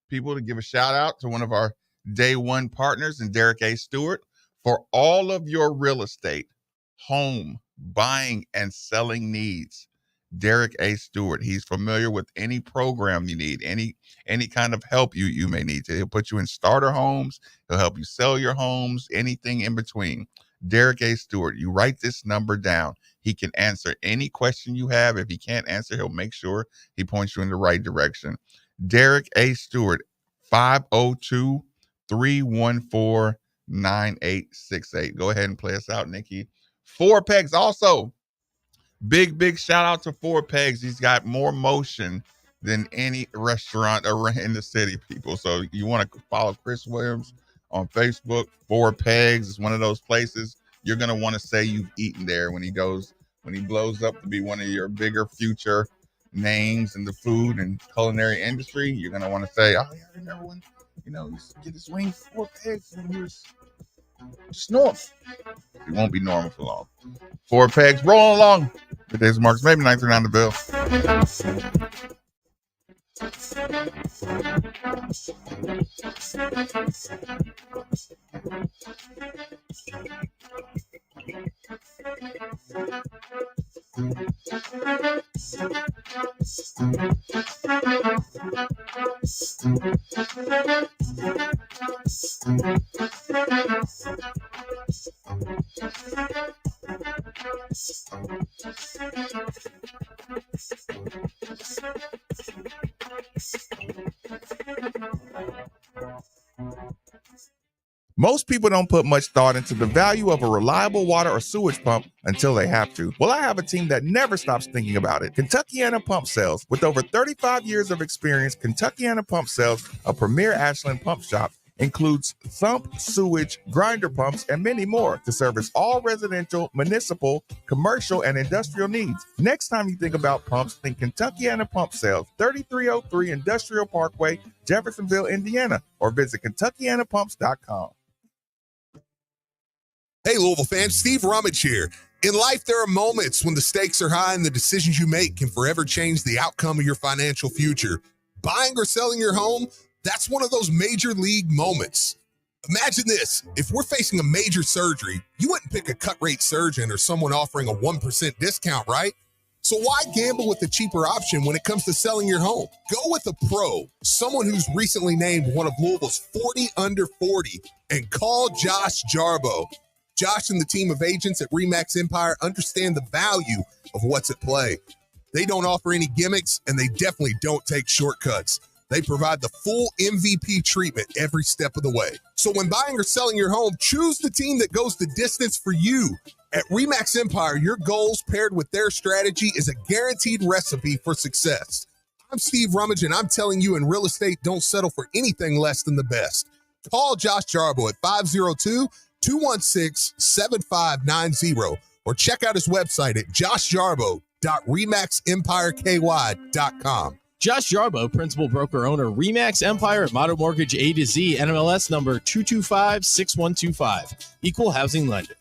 people, to give a shout out to one of our day one partners in Derek A. Stewart. For all of your real estate, home, buying, and selling needs, Derek A. Stewart. He's familiar with any program you need, any kind of help you may need. He'll put you in starter homes. He'll help you sell your homes, anything in between. Derek A. Stewart. You write this number down. He can answer any question you have. If he can't answer, he'll make sure he points you in the right direction. Derek A. Stewart, 502-314-9868. Go ahead and play us out, Nikki. 4 Pegs also. Big shout out to 4 Pegs. He's got more motion than any restaurant in the city, people. So you want to follow Chris Williams on Facebook. 4 Pegs is one of those places you're going to want to say you've eaten there when he blows up to be one of your bigger future names in the food and culinary industry. You're going to want to say, oh, yeah, I remember when, used to get his wings 4 Pegs when he was just normal. It won't be normal for long. 4 Pegs, rolling along. Good days, Marcus. Maybe 939 the bill. Most people don't put much thought into the value of a reliable water or sewage pump until they have to. Well, I have a team that never stops thinking about it. Kentuckiana Pump Sales. With over 35 years of experience, Kentuckiana Pump Sales, a premier Ashland pump shop, includes sump, sewage, grinder pumps, and many more to service all residential, municipal, commercial, and industrial needs. Next time you think about pumps, think Kentuckiana Pump Sales, 3303 Industrial Parkway, Jeffersonville, Indiana, or visit KentuckianaPumps.com. Hey, Louisville fans, Steve Rummage here. In life, there are moments when the stakes are high and the decisions you make can forever change the outcome of your financial future. Buying or selling your home, that's one of those major league moments. Imagine this. If we're facing a major surgery, you wouldn't pick a cut rate surgeon or someone offering a 1% discount, right? So why gamble with a cheaper option when it comes to selling your home? Go with a pro, someone who's recently named one of Louisville's 40 under 40, and call Josh Jarbo. Josh and the team of agents at RE/MAX Empire understand the value of what's at play. They don't offer any gimmicks, and they definitely don't take shortcuts. They provide the full MVP treatment every step of the way. So when buying or selling your home, choose the team that goes the distance for you. At RE/MAX Empire, your goals paired with their strategy is a guaranteed recipe for success. I'm Steve Rummage, and I'm telling you, in real estate, don't settle for anything less than the best. Call Josh Jarbo at 502-216-7590 or check out his website at joshjarbo.remaxempireky.com. Josh Jarbo, principal broker owner, RE/MAX Empire at Motto Mortgage A to Z, NMLS number 2256125. Equal housing lender.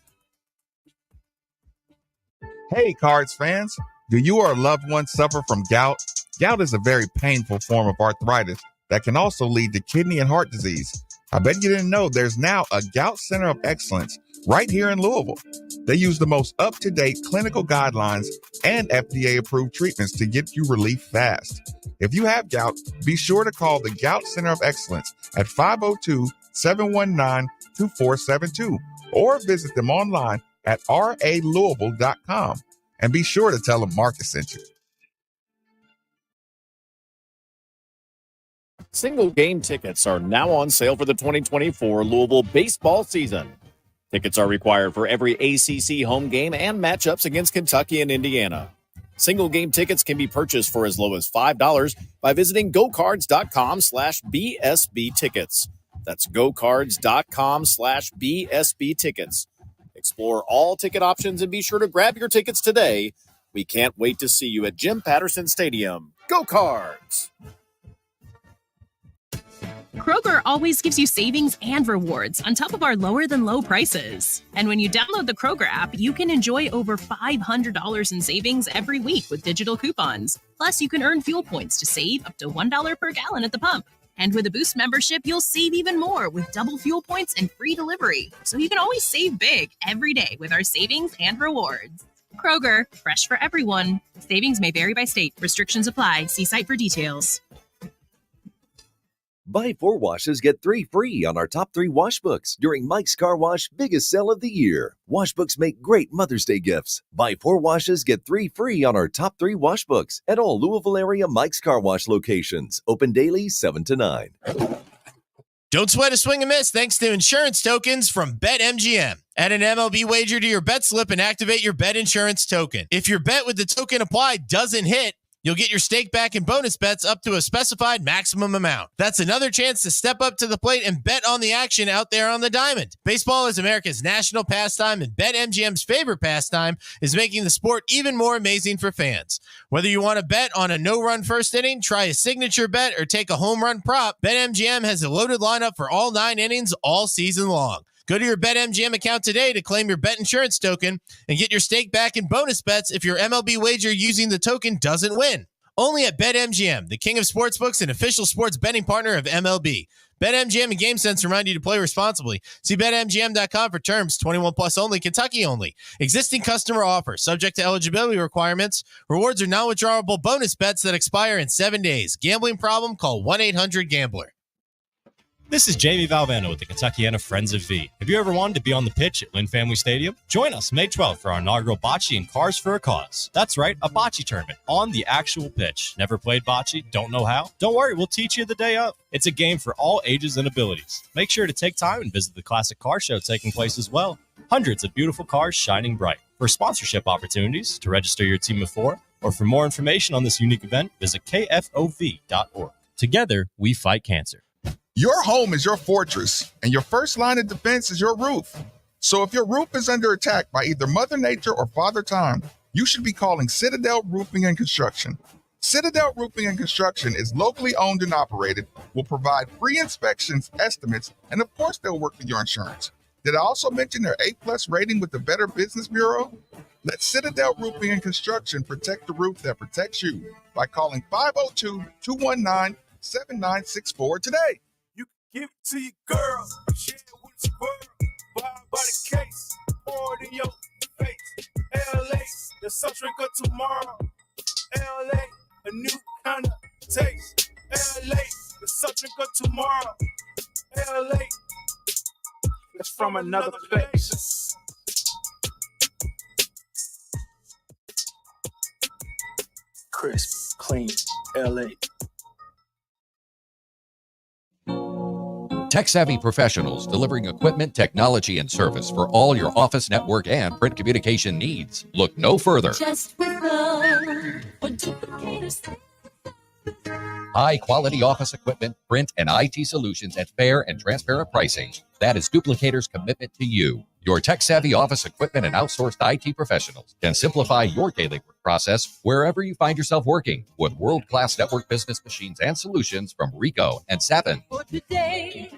Hey, Cards fans. Do you or a loved one suffer from gout? Gout is a very painful form of arthritis that can also lead to kidney and heart disease. I bet you didn't know there's now a Gout Center of Excellence right here in Louisville. They use the most up-to-date clinical guidelines and FDA-approved treatments to get you relief fast. If you have gout, be sure to call the Gout Center of Excellence at 502-719-2472 or visit them online at ralouisville.com. And be sure to tell them Marcus sent you. Single game tickets are now on sale for the 2024 Louisville baseball season. Tickets are required for every ACC home game and matchups against Kentucky and Indiana. Single game tickets can be purchased for as low as $5 by visiting gocards.com/BSB tickets. That's gocards.com/BSB tickets. Explore all ticket options and be sure to grab your tickets today. We can't wait to see you at Jim Patterson Stadium. Go Cards! Kroger always gives you savings and rewards on top of our lower than low prices. And when you download the Kroger app, you can enjoy over $500 in savings every week with digital coupons. Plus, you can earn fuel points to save up to $1 per gallon at the pump. And with a Boost membership, you'll save even more with double fuel points and free delivery. So you can always save big every day with our savings and rewards. Kroger, fresh for everyone. Savings may vary by state. Restrictions apply. See site for details. Buy 4 washes, get 3 free on our top 3 wash books during Mike's Car Wash biggest sale of the year. Wash books make great Mother's Day gifts. Buy 4 washes, get 3 free on our top 3 wash books at all Louisville area Mike's Car Wash locations. Open daily 7 to 9. Don't sweat a swing and miss thanks to insurance tokens from BetMGM. Add an MLB wager to your bet slip and activate your bet insurance token. If your bet with the token applied doesn't hit, you'll get your stake back in bonus bets up to a specified maximum amount. That's another chance to step up to the plate and bet on the action out there on the diamond. Baseball is America's national pastime, and BetMGM's favorite pastime is making the sport even more amazing for fans. Whether you want to bet on a no-run first inning, try a signature bet, or take a home run prop, BetMGM has a loaded lineup for all 9 innings all season long. Go to your BetMGM account today to claim your bet insurance token and get your stake back in bonus bets if your MLB wager using the token doesn't win. Only at BetMGM, the king of sportsbooks and official sports betting partner of MLB. BetMGM and GameSense remind you to play responsibly. See BetMGM.com for terms. 21 plus only, Kentucky only. Existing customer offer, subject to eligibility requirements. Rewards are non-withdrawable bonus bets that expire in 7 days. Gambling problem? Call 1-800-GAMBLER. This is Jamie Valvano with the Kentuckiana Friends of V. Have you ever wanted to be on the pitch at Lynn Family Stadium? Join us May 12th for our inaugural bocce and Cars for a Cause. That's right, a bocce tournament on the actual pitch. Never played bocce? Don't know how? Don't worry, we'll teach you the day of. It's a game for all ages and abilities. Make sure to take time and visit the Classic Car Show taking place as well. Hundreds of beautiful cars shining bright. For sponsorship opportunities, to register your team of 4, or for more information on this unique event, visit kfov.org. Together, we fight cancer. Your home is your fortress, and your first line of defense is your roof. So if your roof is under attack by either Mother Nature or Father Time, you should be calling Citadel Roofing and Construction. Citadel Roofing and Construction is locally owned and operated, will provide free inspections, estimates, and of course they'll work with your insurance. Did I also mention their A+ rating with the Better Business Bureau? Let Citadel Roofing and Construction protect the roof that protects you by calling 502-219-7964 today. Give it to your girl, share it with your world. Buy by the case, pour it in your face. LA, the soft drink of tomorrow. LA, a new kind of taste. LA, the soft drink of tomorrow. LA, it's from another place. Crisp, clean, LA. Tech-savvy professionals delivering equipment, technology, and service for all your office, network, and print communication needs. Look no further. Just with love, for duplicators. High-quality office equipment, print, and IT solutions at fair and transparent pricing. That is Duplicator's commitment to you. Your tech-savvy office equipment and outsourced IT professionals can simplify your daily work process wherever you find yourself working with world-class network business machines and solutions from Ricoh and Sapin. For today.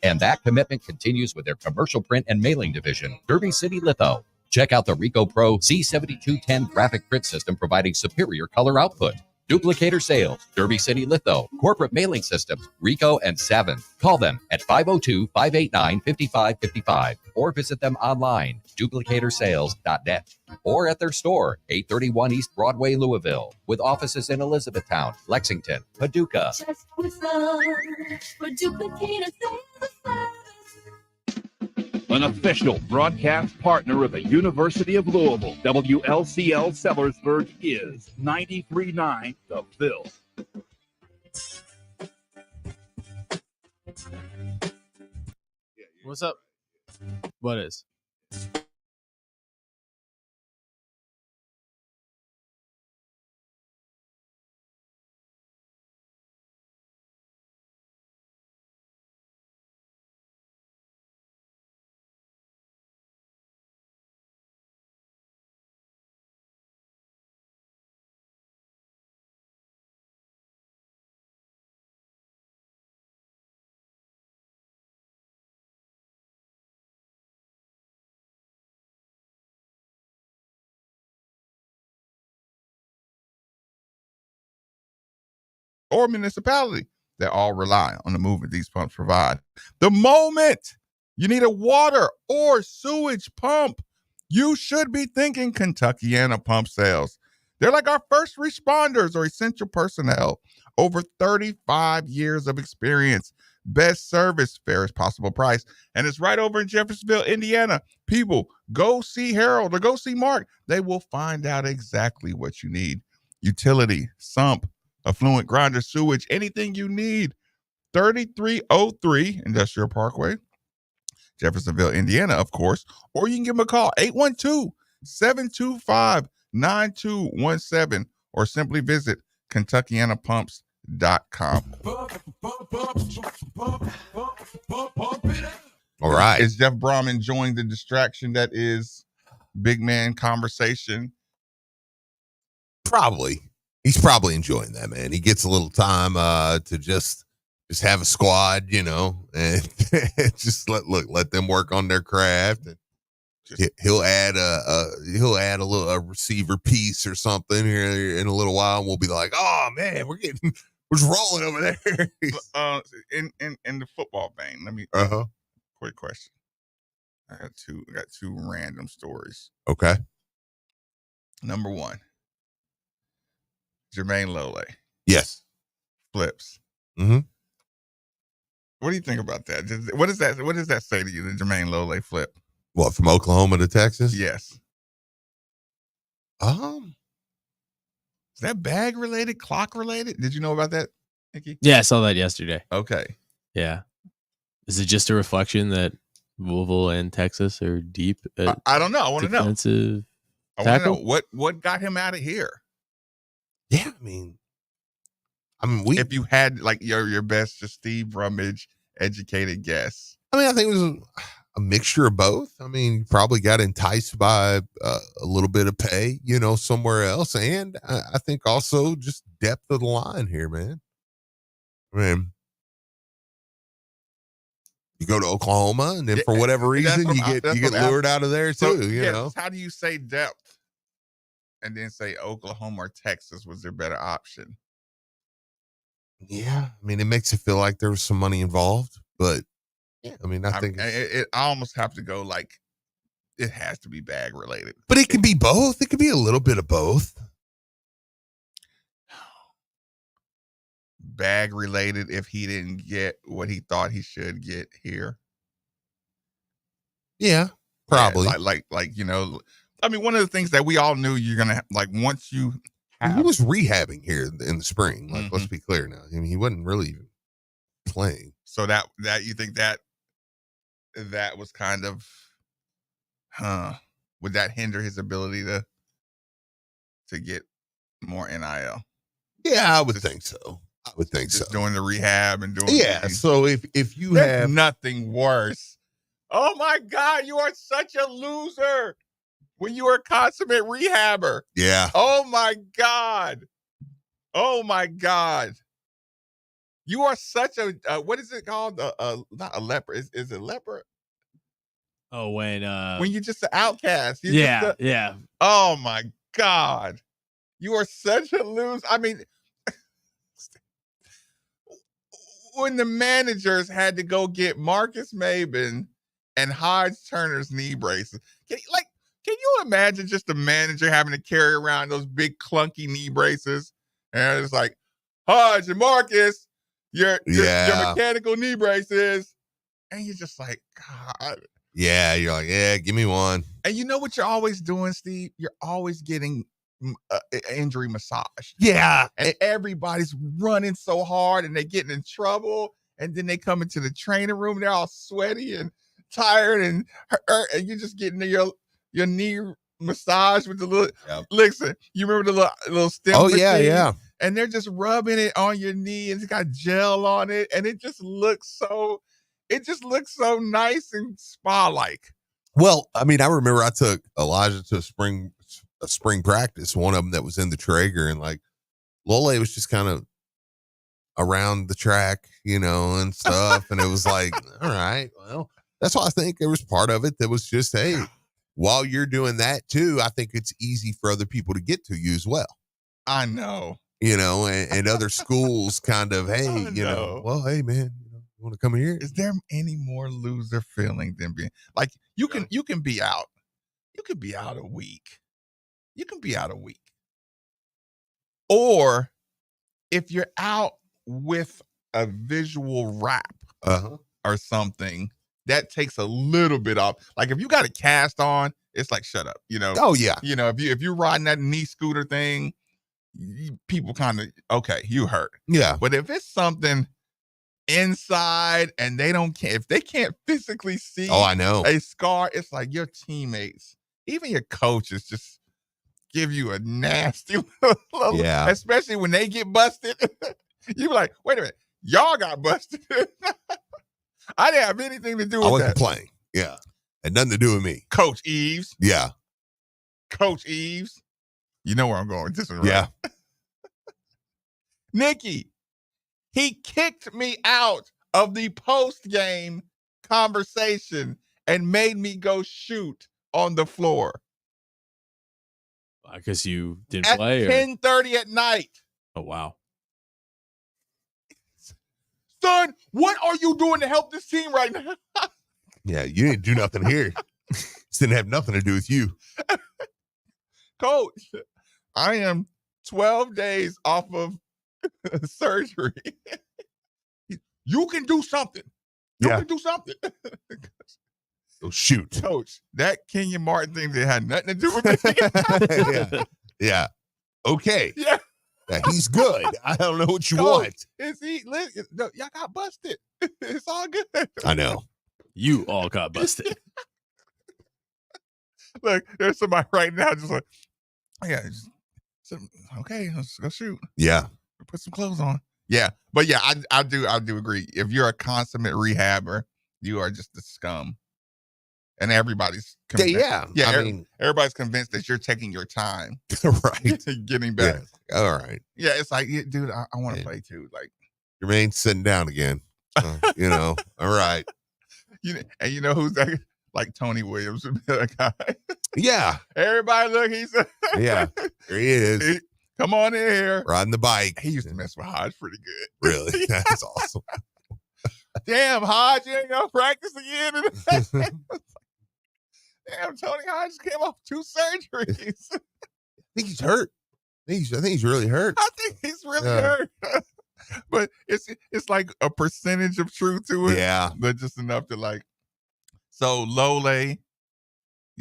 And that commitment continues with their commercial print and mailing division, Derby City Litho. Check out the Ricoh Pro C7210 graphic print system providing superior color output. Duplicator Sales, Derby City Litho, Corporate Mailing Systems, Ricoh and Savin. Call them at 502-589-5555 or visit them online, duplicatorsales.net, or at their store, 831 East Broadway, Louisville, with offices in Elizabethtown, Lexington, Paducah. Just with love, for duplicators. An official broadcast partner of the University of Louisville, WLCL Sellersburg is 93.9 The Phil. What's up? What is? Or municipality that all rely on the movement these pumps provide. The moment you need a water or sewage pump, you should be thinking Kentuckiana Pump Sales. They're like our first responders or essential personnel. Over 35 years of experience, best service, fairest possible price, and it's right over in Jeffersonville, Indiana. People, go see Harold or go see Mark. They will find out exactly what you need. Utility, sump, affluent grinder, sewage, anything you need. 3303 Industrial Parkway, Jeffersonville, Indiana, of course. Or you can give them a call, 812-725-9217, or simply visit KentuckianaPumps.com. All right. Is Jeff Brom enjoying the distraction that is big man conversation? Probably. He's probably enjoying that, man. He gets a little time to just have a squad, you know, and just let them work on their craft. And he'll add a receiver piece or something here in a little while, and we'll be like, oh man, we're just rolling over there. In the football vein, let me quick question. I got two random stories. Okay. Number one. Jermaine Lole. Yes. Flips. Mm-hmm. What do you think about that? What does that say to you, the Jermaine Lole flip? What, from Oklahoma to Texas? Yes. Is that bag related, clock related? Did you know about that, Nikki? Yeah, I saw that yesterday. Okay. Yeah. Is it just a reflection that Louisville and Texas are deep? I don't know. I want to know. Defensive I want to tackle? know what got him out of here. Yeah, I mean, if you had like your best, just Steve Rummage educated guess. I mean, I think it was a mixture of both. I mean, you probably got enticed by a little bit of pay, somewhere else. And I think also just depth of the line here, man. I mean, you go to Oklahoma and then for whatever reason, you get lured out of there too, you know? How do you say depth and then say Oklahoma or Texas was their better option? Yeah. I mean, it makes it feel like there was some money involved, but yeah, I mean, I think I almost have to go like it has to be bag related. But it can be both. It could be a little bit of both. Bag related if he didn't get what he thought he should get here. Yeah, probably. Yeah, like I mean, one of the things that we all knew you're gonna like once you he was rehabbing here in the spring. Like, let's be clear now. I mean, he wasn't really even playing. So that you think that was kind of, would that hinder his ability to get more NIL? Yeah, I would think so. I would think so. Doing the rehab and doing So if you there's have nothing worse. Oh my God, you are such a loser when you are a consummate rehabber. Yeah. Oh my God. Oh my God. You are such a what is it called? Not a leper. Is it leper? Oh, when you're just an outcast. Yeah. Oh my God. You are such a loser. I mean, when the managers had to go get Marcus Maben and Hodge Turner's knee braces. Can you imagine just the manager having to carry around those big clunky knee braces? And it's like, Hodge and Marcus, your mechanical knee braces. And you're just like, God. Yeah, you're like, yeah, give me one. And you know what you're always doing, Steve? You're always getting injury massage. Yeah. And everybody's running so hard and they're getting in trouble. And then they come into the training room, they're all sweaty and tired and you're just getting your knee massage with the little listen, you remember the little stem machine? Yeah. And they're just rubbing it on your knee and it's got gel on it and it just looks so nice and spa-like. Well, I mean, I remember I took Elijah to a spring practice, one of them that was in the Traeger, and like Lole was just kind of around the track, and stuff. And it was like, all right, well, that's why I think there was part of it that was just, hey, while you're doing that too, I think it's easy for other people to get to you as well. I know. And other schools kind of, hey, well, hey man, you want to come here? Is there any more loser feeling than being like you can be out. You could be out a week. You can be out a week. Or if you're out with a visual rap or something, that takes a little bit off. Like if you got a cast on, it's like, shut up, Oh yeah. If you're riding that knee scooter thing, people kind of, okay, you hurt. Yeah. But if it's something inside and they don't care, if they can't physically see I know. a scar, it's like your teammates, even your coaches just give you a nasty little, yeah. Especially when they get busted. You be like, wait a minute, y'all got busted. I didn't have anything to do with that. I wasn't playing. Yeah. Had nothing to do with me. Coach Eves. Yeah. Coach Eves. You know where I'm going with this one, right? Yeah. Nikki, he kicked me out of the post-game conversation and made me go shoot on the floor. I guess you didn't at play. 10:30 at night. Oh, wow. Son, what are you doing to help this team right now? Yeah, you didn't do nothing here. This didn't have nothing to do with you. Coach, I am 12 days off of surgery. You can do something. You can do something. So shoot. Coach, that Kenyon Martin thing that had nothing to do with me. Yeah. Okay. Yeah. He's good. I don't know what you want. Y'all got busted. It's all good. I know. You all got busted. Look, there's somebody right now just like, okay, let's go shoot. Yeah. Put some clothes on. Yeah. But yeah, I do agree. If you're a consummate rehabber, you are just the scum. And everybody's convinced. Everybody's convinced that you're taking your time. Right. Getting better. Yeah. All right. Yeah, it's like, dude, I want to play too. Like, Jermaine's sitting down again. All right. And you know who's that? Like Tony Williams would be that guy. Yeah. Everybody look, yeah. There he is. Come on in here. Riding the bike. He used to mess with Hodge pretty good. Really? That's awesome. Damn, Hodge, you ain't gonna practice again. Damn, Tony Hodge came off 2 surgeries. I think he's hurt. I think he's really hurt. I think he's really hurt. But it's like a percentage of truth to it. Yeah. But just enough to like. So Lole, you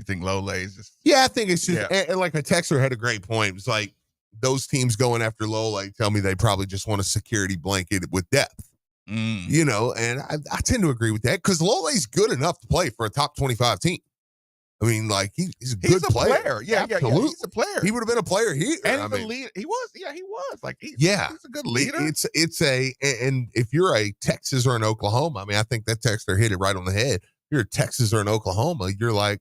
think Lole is just? Yeah, I think it's just and like a texter had a great point. It's like those teams going after Lole tell me they probably just want a security blanket with depth. And I tend to agree with that because Lole's good enough to play for a top 25 team. I mean, like he's a good player. Yeah, absolutely. Yeah, he's a player. He would have been a player here. And he's a leader. He was. Yeah, he was. Like he's a good leader. And if you're a Texas or an Oklahoma, I mean, I think that texter hit it right on the head. If you're a Texas or an Oklahoma, you're like,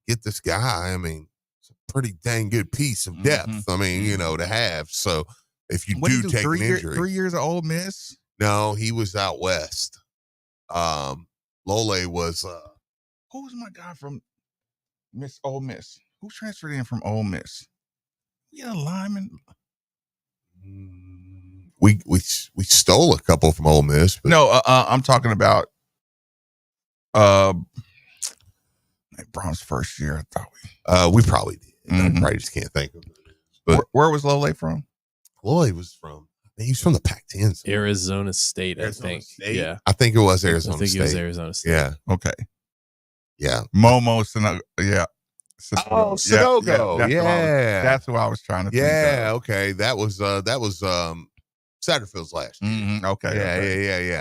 get this guy. I mean, it's a pretty dang good piece of depth. I mean, to have. So if you do take an injury, 3 years of Ole Miss. No, he was out west. Lole was who was my guy from Ole Miss? Who transferred in from Ole Miss? Yeah, lineman. We stole a couple from Ole Miss. But no, I'm talking about Brown's first year. I thought we probably did. I probably just can't think of it. But where was Lole from? Lole was from. He's from the Pac-10. So. Arizona State, I think. State? Yeah. I think it was Arizona State. I think it was Arizona State. Yeah. Okay. Yeah. Momo Sanogo. Yeah. Oh, Sanogo. Yeah. That's who I was trying to think of. Yeah. Okay. That was Satterfield's last year. Okay.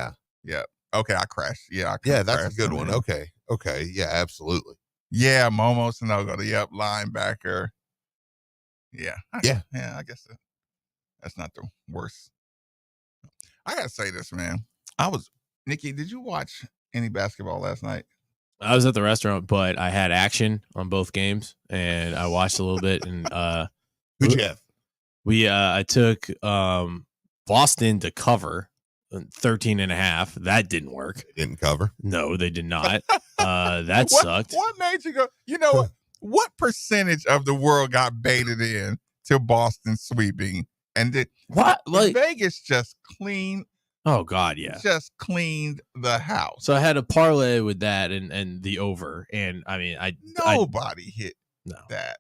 Yeah. Okay. I crashed. Yeah. That's a good one. Okay. Yeah. Absolutely. Yeah. Momo Sanogo. Yep. Linebacker. Yeah. Yeah. I guess that's not the worst. I gotta say this, man. Nikki, did you watch any basketball last night? I was at the restaurant, but I had action on both games, and I watched a little bit. And who'd you have? I took Boston to cover 13.5. That didn't work. They didn't cover. No, they did not. That sucked. What made you go? What percentage of the world got baited in to Boston sweeping? And did Vegas just clean? Oh God, yeah, just cleaned the house. So I had a parlay with that and the over, and I mean, nobody hit that.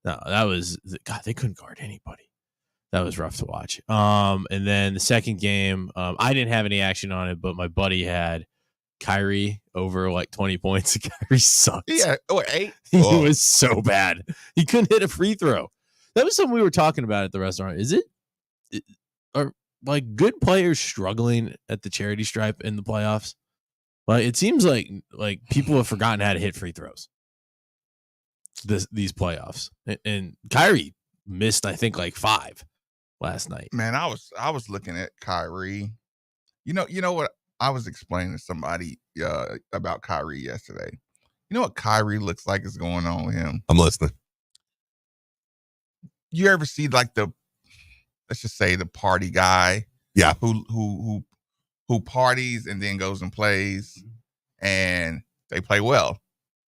No, that was God. They couldn't guard anybody. That was rough to watch. And then the second game, I didn't have any action on it, but my buddy had Kyrie over like 20 points. Kyrie sucked. Yeah, 8. He was so bad. He couldn't hit a free throw. That was something we were talking about at the restaurant. Are like good players struggling at the charity stripe in the playoffs? Like it seems like people have forgotten how to hit free throws. These playoffs, and Kyrie missed I think like 5 last night. Man, I was looking at Kyrie. You know what I was explaining to somebody about Kyrie yesterday. You know what Kyrie looks like is going on with him? I'm listening. You ever see like let's just say the party guy? Yeah. Who parties and then goes and plays and they play well.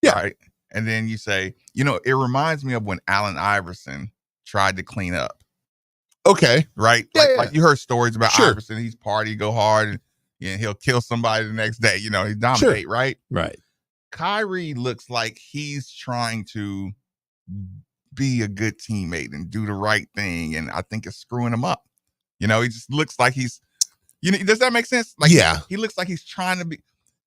Yeah. Right. And then you say, it reminds me of when Allen Iverson tried to clean up. Okay. Right. Yeah, like you heard stories about Sure. Iverson. He's party, go hard, and he'll kill somebody the next day. He dominate, Sure. right? Right. Kyrie looks like he's trying to be a good teammate and do the right thing. And I think it's screwing him up. He just looks like he's You know, does that make sense? Like, Yeah. he looks like he's trying to be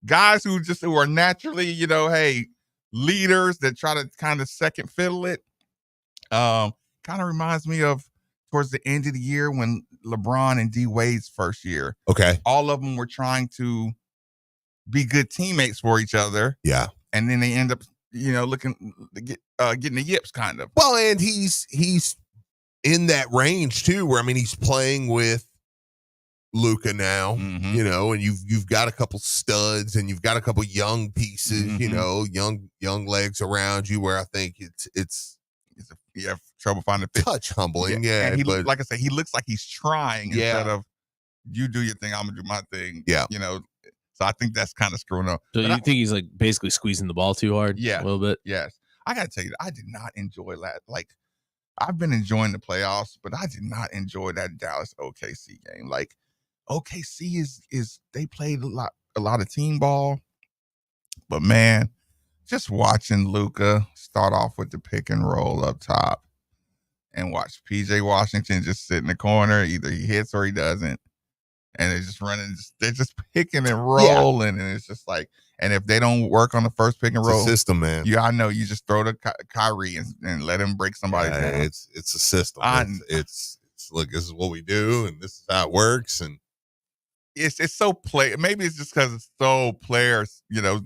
guys who are naturally guys who are naturally, hey, leaders that try to kind of second fiddle it. Kind of reminds me of towards the end of the year when LeBron and D Wade's first year. Okay. All of them were trying to be good teammates for each other. Yeah. And then they end up, getting the yips kind of. Well, and he's in that range too, where he's playing with Luka now, and you've got a couple studs and you've got a couple young pieces, young legs around you, where I think you have trouble finding fit. Touch humbling, yeah. And but like I said, he looks like he's trying instead of you do your thing, I'm gonna do my thing. Yeah. So I think that's kind of screwing up. So you think he's like basically squeezing the ball too hard? Yeah, a little bit. Yes, I gotta tell you, I did not enjoy that. Like, I've been enjoying the playoffs, but I did not enjoy that Dallas OKC game. Like, OKC is they played a lot of team ball, but man, just watching Luka start off with the pick and roll up top, and watch PJ Washington just sit in the corner, either he hits or he doesn't. And they're just running, they're just picking and rolling. And it's just like, and if they don't work on the first pick and roll, it's a system, man. Yeah, I know. You just throw to Kyrie and let him break somebody down. It's a system. It's look, this is what we do, and this is how it works. And it's so maybe it's just because it's so players, Yeah.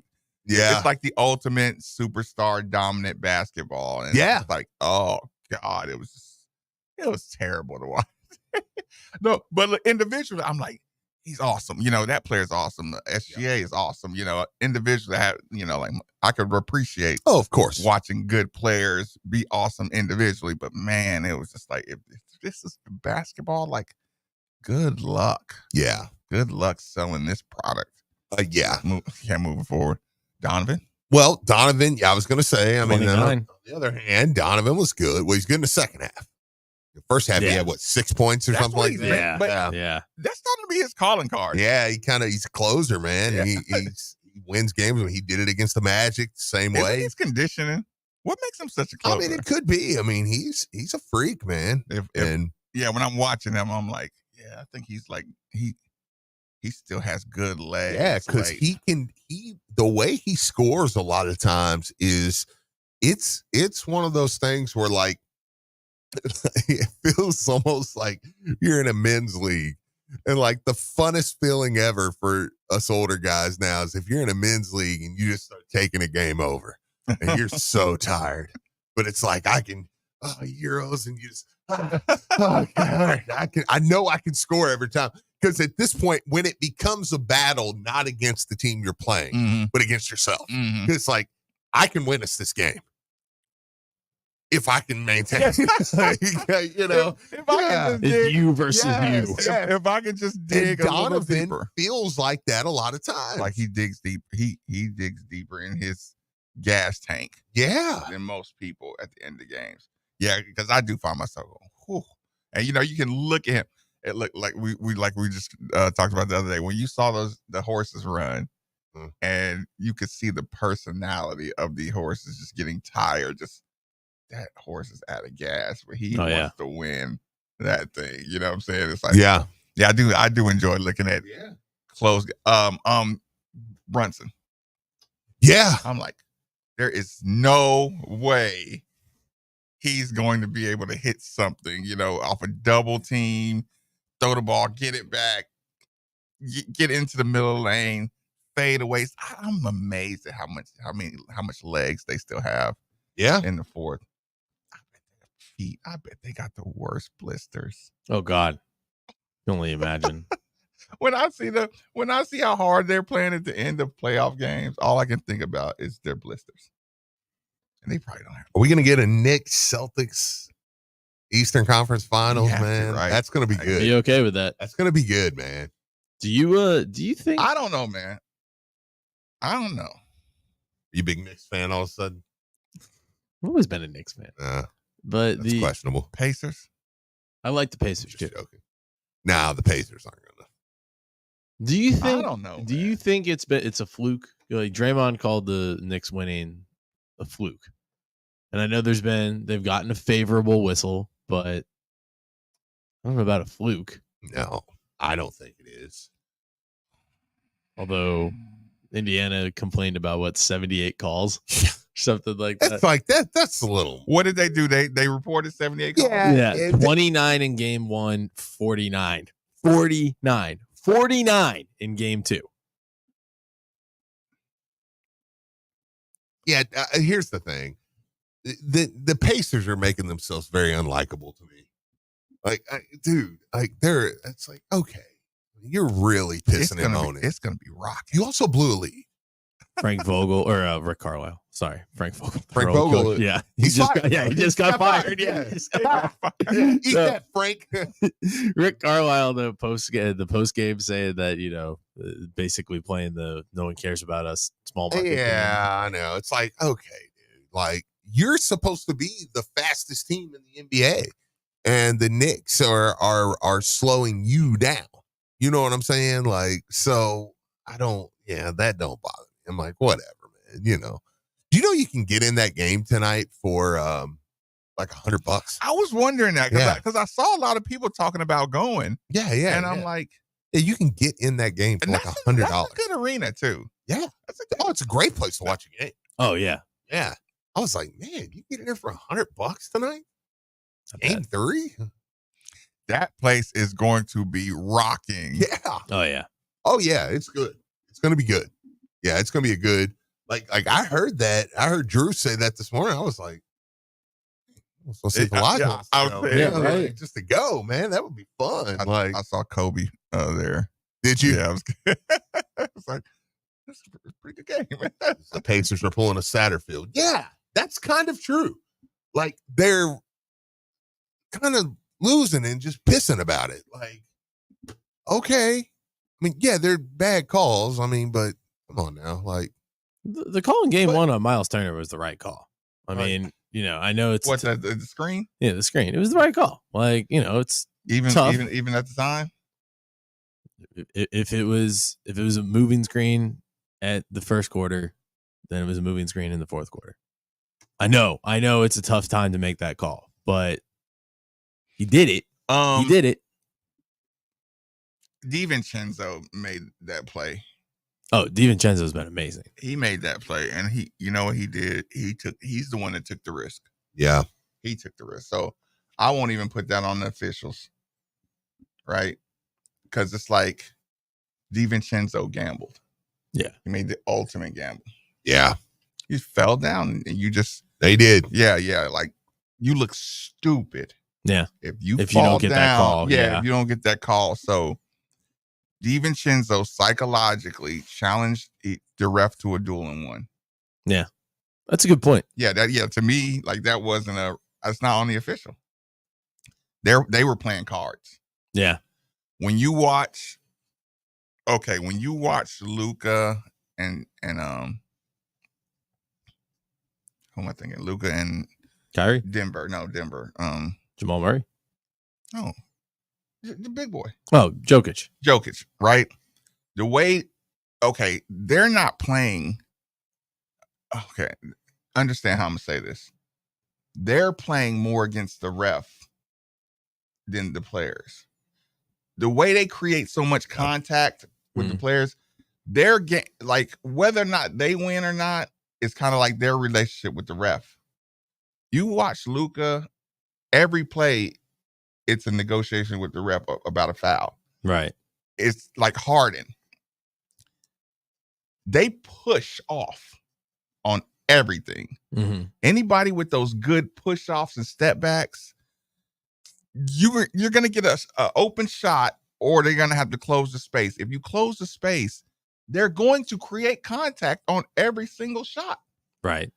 It's like the ultimate superstar dominant basketball. And it's like, oh God, it was terrible to watch. No, but individually, I'm like, he's awesome. That player's awesome. The SGA is awesome. Individually, like I could appreciate. Oh, of course, watching good players be awesome individually. But man, it was just like, if this is basketball, like, good luck. Yeah, good luck selling this product. Moving forward, Donovan. Well, Donovan, I was going to say, on 29. the other hand, Donovan was good. Well, he's good in the second half. The first half, he had 6 points or That's something what like he's that. been- Yeah. That's starting to be his calling card. Yeah, he's a closer, man. Yeah. He wins games. When he did it against the Magic, the same Isn't way. his conditioning. What makes him such a closer? It could be. He's a freak, man. When I'm watching him, I'm like, I think he's like he still has good legs. Yeah, because the way he scores a lot of times is it's one of those things where, like, it feels almost like you're in a men's league. And like the funnest feeling ever for us older guys now is if you're in a men's league and you just start taking a game over and you're so tired. But it's like Euros, and you just God, I know I can score every time. Because at this point, when it becomes a battle, not against the team you're playing, but against yourself, it's like, I can win us this game if I can maintain. If I can just It's you versus you. If I can just dig and a little Donovan deeper. feels like that a lot of times. Like he digs deep. He digs deeper in his gas tank. Yeah. Than most people at the end of games. Yeah, because I do find myself going, whew. And you can look at him. It looked like we just talked about the other day when you saw the horses run, and you could see the personality of the horses just getting tired. Just that horse is out of gas, but he wants to win that thing. You know what I'm saying? It's like I do enjoy looking at close. Brunson. Yeah, I'm like, there is no way he's going to be able to hit something, off a double team. Throw the ball, get it back, get into the middle lane, fade away. I'm amazed at how much legs they still have. Yeah, in the fourth. I bet they got the worst blisters. Oh God, I can only imagine. When I see how hard they're playing at the end of playoff games, all I can think about is their blisters. And they probably don't have. Are we going to get a Knicks Celtics Eastern Conference Finals, man? Right. That's going to be good. Are you okay with that? That's going to be good, man. Do you think? I don't know, man. I don't know. You a big Knicks fan all of a sudden? I've always been a Knicks fan. But that's questionable. Pacers? I like the Pacers too. Joking. Nah, the Pacers aren't going to. Do you think? I don't know. Do you think it's a fluke? Like Draymond called the Knicks winning a fluke, and I know they've gotten a favorable whistle, but I don't know about a fluke. No, I don't think it is. Although Indiana complained about 78 calls, something like that. It's like that. That's a little. What did they do? They reported 78 calls. Yeah, 29 in game 1, 49. 49 in game 2. Yeah, here's the thing. The Pacers are making themselves very unlikable to me. Like, dude, like it's like, okay, you're really pissing him on it. It's gonna be rock. You also blew a lead. Frank Vogel or Rick Carlisle. Sorry, Frank Vogel. Frank Vogel. Yeah, he just got fired. Yeah. Eat So, that, Frank. Rick Carlisle, the post game, saying that basically playing the no one cares about us small market. Yeah, I know. It's like, okay, dude, like you're supposed to be the fastest team in the NBA, and the Knicks are slowing you down. You know what I'm saying? Like, so I don't. Yeah, that don't bother me. I'm like, whatever, man. Do you know you can get in that game tonight for like $100? I was wondering that because I saw a lot of people talking about going. Yeah, and I'm like, yeah, you can get in that game for like $100. That's a good arena too. Yeah, it's a great place to watch a game. Oh yeah, yeah. I was like, man, you get in there for $100 tonight? Game 3? That place is going to be rocking. Yeah. Oh yeah. Oh yeah, it's good. It's going to be good. Yeah, it's going to be a good. Like I heard that. I heard Drew say that this morning. I was like, I'm supposed to see the right. Just to go, man. That would be fun. I saw Kobe there. Did you? Yeah, I was like, this is a pretty good game, man. The Pacers are pulling a Satterfield. Yeah, that's kind of true. Like they're kind of losing and just pissing about it. Like, okay. I mean, yeah, they're bad calls. I mean, but come on now. Like the call in game 1 on Miles Turner was the right call. I mean, I know it's what's that, the screen? Yeah, the screen. It was the right call. Like, it's even tough. even at the time. If it was a moving screen at the first quarter, then it was a moving screen in the fourth quarter. I know it's a tough time to make that call, but he did it. He did it. DiVincenzo made that play. Oh, DiVincenzo's been amazing. He made that play, and you know what he did? He's the one that took the risk. Yeah. He took the risk. So I won't even put that on the officials, right? Because it's like DiVincenzo gambled. Yeah. He made the ultimate gamble. Yeah. You fell down, and you just... They did. Yeah. Like, you look stupid. Yeah. If you don't get that call. Yeah, if you don't get that call. So DiVincenzo psychologically challenged the ref to a duel in one. Yeah. That's a good point. Yeah, to me, like that that's not on the official. They were playing cards. Yeah. When you watch Luka and who am I thinking? Luka and Kyrie? Denver. Jamal Murray? No. The big boy. Oh, Jokic, right? The way, they're not playing. Okay, understand how I'm going to say this. They're playing more against the ref than the players. The way they create so much contact with the players, they're like whether or not they win or not, it's kind of like their relationship with the ref. You watch Luka, every play, it's a negotiation with the ref about a foul. Right. It's like Harden. They push off on everything. Mm-hmm. Anybody with those good push offs and step backs, you're going to get a open shot, or they're going to have to close the space. If you close the space, they're going to create contact on every single shot. Right.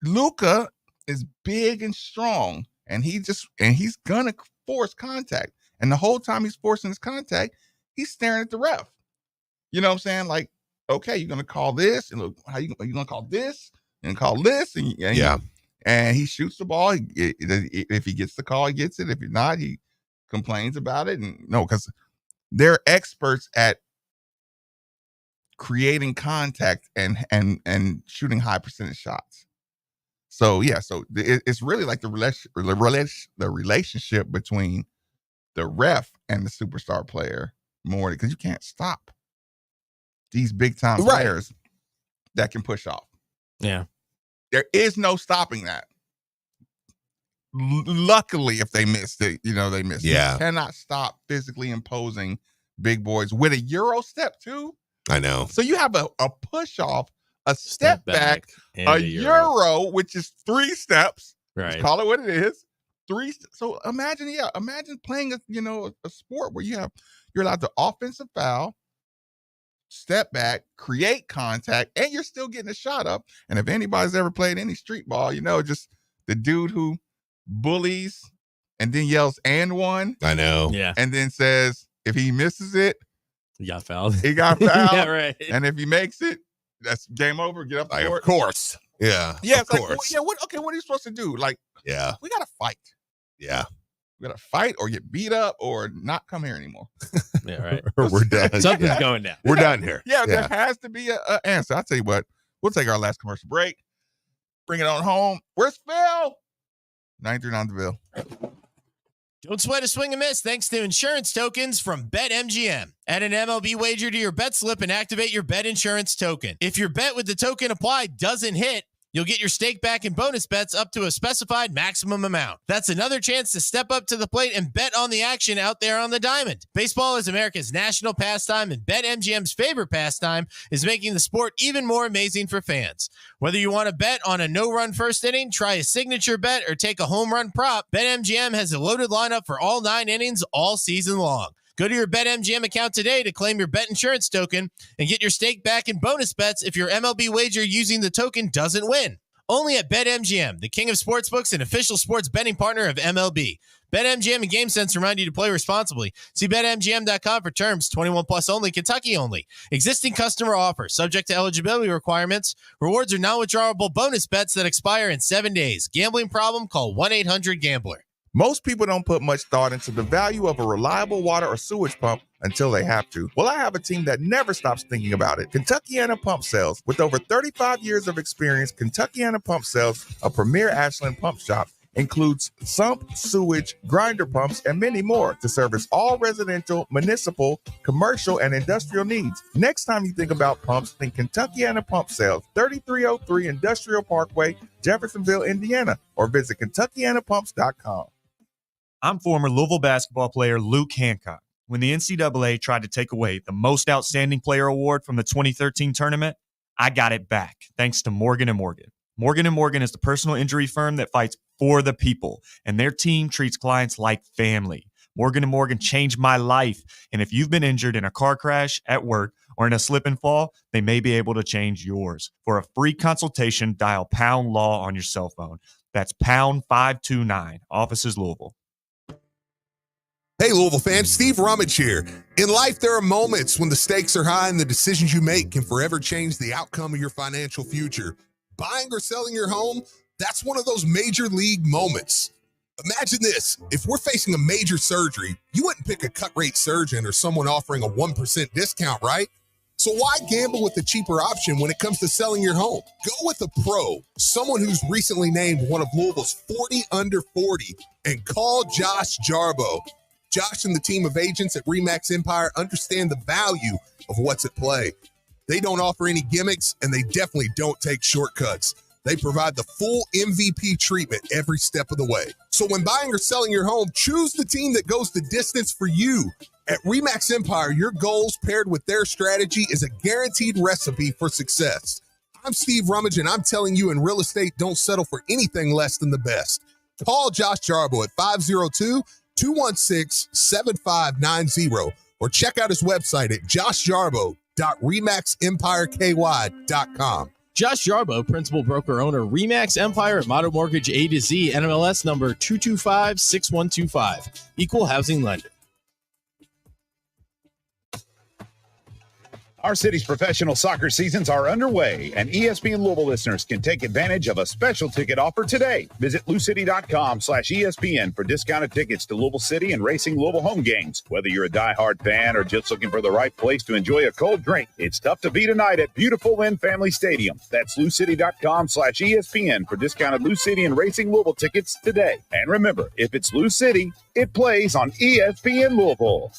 Luka is big and strong, and he's going to force contact. And the whole time he's forcing his contact, he's staring at the ref. You know what I'm saying? Like, okay, you're going to call this, and look, how you going to call this, and call this, and and he shoots the ball. If he gets the call, he gets it. If not, he complains about it. And no, because they're experts at creating contact and shooting high percentage shots. So yeah, so it's really like the relationship between the ref and the superstar player more because you can't stop these big time players that can push off. Yeah. There is no stopping that. Luckily, if they missed it, they missed it. Yeah. You cannot stop physically imposing big boys with a Euro step too. I know. So you have a push off, a step back, and a Euro, which is 3 steps. Right. Let's call it what it is. 3. So imagine playing a sport where you're allowed to offensive foul, step back, create contact, and you're still getting a shot up. And if anybody's ever played any street ball, just the dude who bullies and then yells and one. I know. Yeah. And then says if he misses it, he got fouled. Yeah, right. And if he makes it, that's game over. Get up the court. Of course. Yeah. Yeah. Of It's course. like, what are you supposed to do? Like, yeah. We gotta fight. Yeah. We gotta fight or get beat up or not come here anymore. Yeah, right. We're done. Something's going down. We're done here. Yeah, there has to be an answer. I'll tell you what. We'll take our last commercial break. Bring it on home. Where's Phil? 93.9 The Ville. Don't sweat a swing and miss thanks to insurance tokens from BetMGM. Add an MLB wager to your bet slip and activate your bet insurance token. If your bet with the token applied doesn't hit, you'll get your stake back in bonus bets up to a specified maximum amount. That's another chance to step up to the plate and bet on the action out there on the diamond. Baseball is America's national pastime, and BetMGM's favorite pastime is making the sport even more amazing for fans. Whether you want to bet on a no-run first inning, try a signature bet, or take a home run prop, BetMGM has a loaded lineup for all 9 innings all season long. Go to your BetMGM account today to claim your bet insurance token and get your stake back in bonus bets if your MLB wager using the token doesn't win. Only at BetMGM, the king of sportsbooks and official sports betting partner of MLB. BetMGM and GameSense remind you to play responsibly. See BetMGM.com for terms. 21 plus only, Kentucky only. Existing customer offer, subject to eligibility requirements. Rewards are non-withdrawable bonus bets that expire in 7 days. Gambling problem? Call 1-800-GAMBLER. Most people don't put much thought into the value of a reliable water or sewage pump until they have to. Well, I have a team that never stops thinking about it. Kentuckiana Pump Sales. With over 35 years of experience, Kentuckiana Pump Sales, a premier Ashland pump shop, includes sump, sewage, grinder pumps, and many more to service all residential, municipal, commercial, and industrial needs. Next time you think about pumps, think Kentuckiana Pump Sales, 3303 Industrial Parkway, Jeffersonville, Indiana, or visit KentuckianaPumps.com. I'm former Louisville basketball player Luke Hancock. When the NCAA tried to take away the Most Outstanding Player Award from the 2013 tournament, I got it back thanks to Morgan & Morgan. Morgan & Morgan is the personal injury firm that fights for the people, and their team treats clients like family. Morgan & Morgan changed my life, and if you've been injured in a car crash, at work, or in a slip and fall, they may be able to change yours. For a free consultation, dial #LAW on your cell phone. That's #529, offices Louisville. Hey, Louisville fans, Steve Rummage here. In life, there are moments when the stakes are high and the decisions you make can forever change the outcome of your financial future. Buying or selling your home, that's one of those major league moments. Imagine this. If we're facing a major surgery, you wouldn't pick a cut rate surgeon or someone offering a 1% discount, right? So why gamble with a cheaper option when it comes to selling your home? Go with a pro, someone who's recently named one of Louisville's 40 under 40, and call Josh Jarbo. Josh and the team of agents at RE/MAX Empire understand the value of what's at play. They don't offer any gimmicks, and they definitely don't take shortcuts. They provide the full MVP treatment every step of the way. So when buying or selling your home, choose the team that goes the distance for you. At RE/MAX Empire, your goals paired with their strategy is a guaranteed recipe for success. I'm Steve Rummage, and I'm telling you, in real estate, don't settle for anything less than the best. Call Josh Jarbo at 502-216-7590 or check out his website at joshjarbo.remaxempireky.com. Josh Jarbo, principal broker owner, RE/MAX Empire at Modern Mortgage A to Z, NMLS number 2256125. Equal housing lender. Our city's professional soccer seasons are underway, and ESPN Louisville listeners can take advantage of a special ticket offer today. Visit LouCity.com/ESPN for discounted tickets to Louisville City and Racing Louisville home games. Whether you're a diehard fan or just looking for the right place to enjoy a cold drink, it's tough to beat a night at beautiful Lynn Family Stadium. That's LouCity.com/ESPN for discounted Lou City and Racing Louisville tickets today. And remember, if it's Lou City, it plays on ESPN Louisville.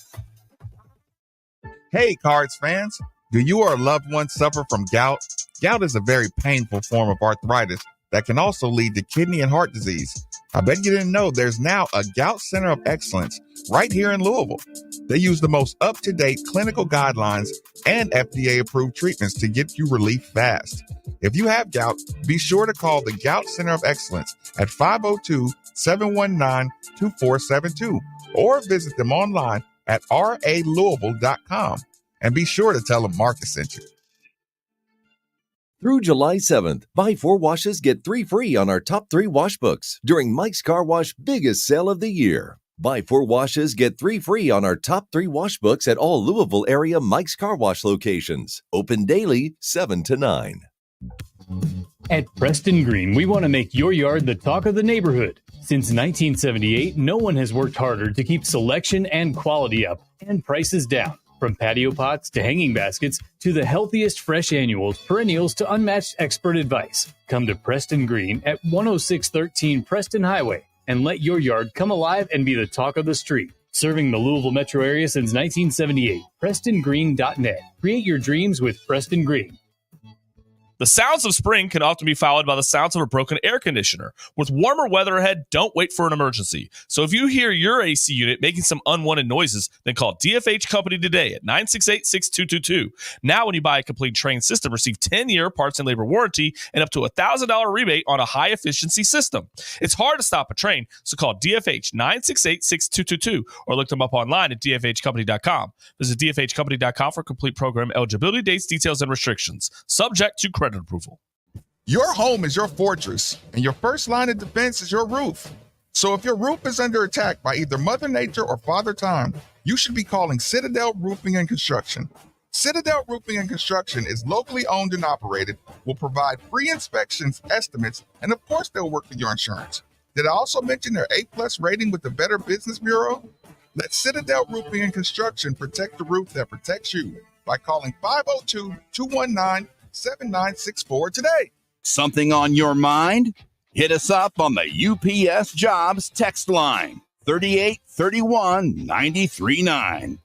Hey, Cards fans. Do you or a loved one suffer from gout? Gout is a very painful form of arthritis that can also lead to kidney and heart disease. I bet you didn't know there's now a Gout Center of Excellence right here in Louisville. They use the most up-to-date clinical guidelines and FDA-approved treatments to get you relief fast. If you have gout, be sure to call the Gout Center of Excellence at 502-719-2472 or visit them online at ralouisville.com. And be sure to tell them Marcus sent you. Through July 7th, buy 4 washes, get 3 free on our top 3 wash books during Mike's Car Wash biggest sale of the year. Buy 4 washes, get 3 free on our top 3 wash books at all Louisville area Mike's Car Wash locations. Open daily, 7 to 9. At Preston Green, we want to make your yard the talk of the neighborhood. Since 1978, no one has worked harder to keep selection and quality up and prices down. From patio pots to hanging baskets to the healthiest fresh annuals, perennials to unmatched expert advice. Come to Preston Green at 10613 Preston Highway and let your yard come alive and be the talk of the street. Serving the Louisville metro area since 1978. PrestonGreen.net. Create your dreams with Preston Green. The sounds of spring can often be followed by the sounds of a broken air conditioner. With warmer weather ahead, don't wait for an emergency. So if you hear your AC unit making some unwanted noises, then call DFH Company today at 968-6222. Now when you buy a complete Train system, receive 10-year parts and labor warranty and up to $1,000 rebate on a high-efficiency system. It's hard to stop a train, so call DFH 968-6222 or look them up online at dfhcompany.com. Visit dfhcompany.com for complete program eligibility, dates, details, and restrictions. Subject to credit approval. Your home is your fortress, and your first line of defense is your roof. So if your roof is under attack by either Mother Nature or Father Time, you should be calling Citadel Roofing and Construction. Citadel Roofing and Construction is locally owned and operated, will provide free inspections, estimates, and of course they'll work with your insurance. Did I also mention their A+ rating with the Better Business Bureau? Let Citadel Roofing and Construction protect the roof that protects you by calling 502-219-7964 today. Something on your mind? Hit us up on the UPS Jobs text line, 3831 939.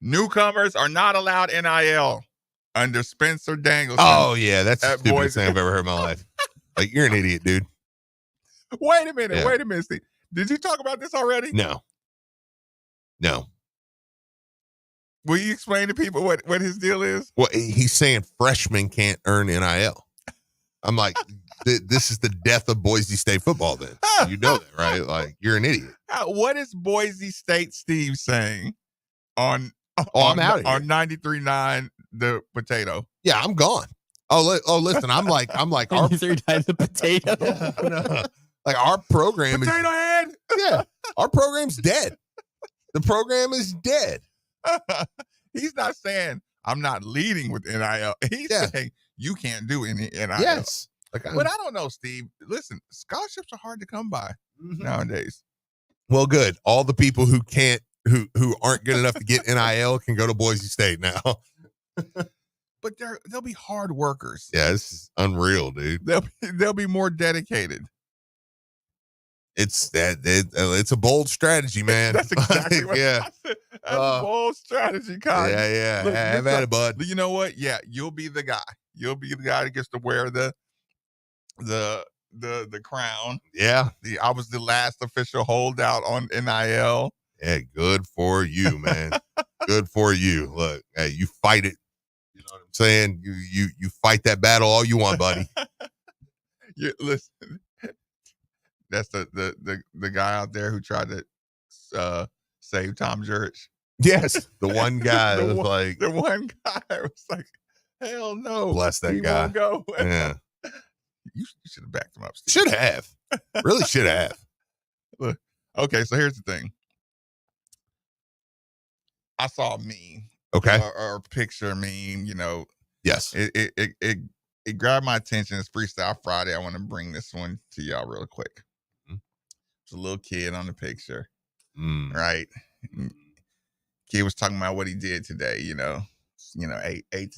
Newcomers are not allowed NIL under Spencer Danielson. Oh, yeah. That's the At stupidest Boise. thing I've ever heard in my life. Like, you're an idiot, dude. Wait a minute. Yeah. Wait a minute, Steve. Did you talk about this already? No. Will you explain to people what his deal is? Well, he's saying freshmen can't earn NIL. I'm like, this is the death of Boise State football then. You know that, right? Like, you're an idiot. What is Boise State Steve saying on I'm out of here. on 93.9 The Potato? Yeah, I'm gone. Listen, I'm like our the potato. No. Like our program Potato head. Yeah, our program's dead. The program is dead. He's not saying I'm not leading with NIL. He's saying you can't do any NIL. Yes. But I don't know, Steve. Listen, scholarships are hard to come by nowadays. Well, good. All the people who aren't good enough to get NIL can go to Boise State now. But they'll be hard workers. Yeah, this is unreal, dude. They'll be more dedicated. It's a bold strategy, man. That's exactly what yeah. I said. That's a bold strategy, Cotton. Yeah. Look, Have at it, bud. You know what? Yeah, you'll be the guy. You'll be the guy that gets to wear the crown. Yeah. I was the last official holdout on NIL. Yeah, good for you, man. Good for you. Look, hey, you fight it. You know what I'm saying? You fight that battle all you want, buddy. Listen, that's the guy out there who tried to save Tom Jurich. Yes, the one guy that was like, the one guy was like, hell no. Bless that he guy. Won't go. Yeah. You should have backed him up, Steve. Should have. Really should have. Look, okay, so here's the thing. I saw a meme. Okay. Or a picture meme, you know. Yes. It grabbed my attention. It's Freestyle Friday. I want to bring this one to y'all real quick. It's a little kid on the picture. Right? Kid was talking about what he did today, you know, eight,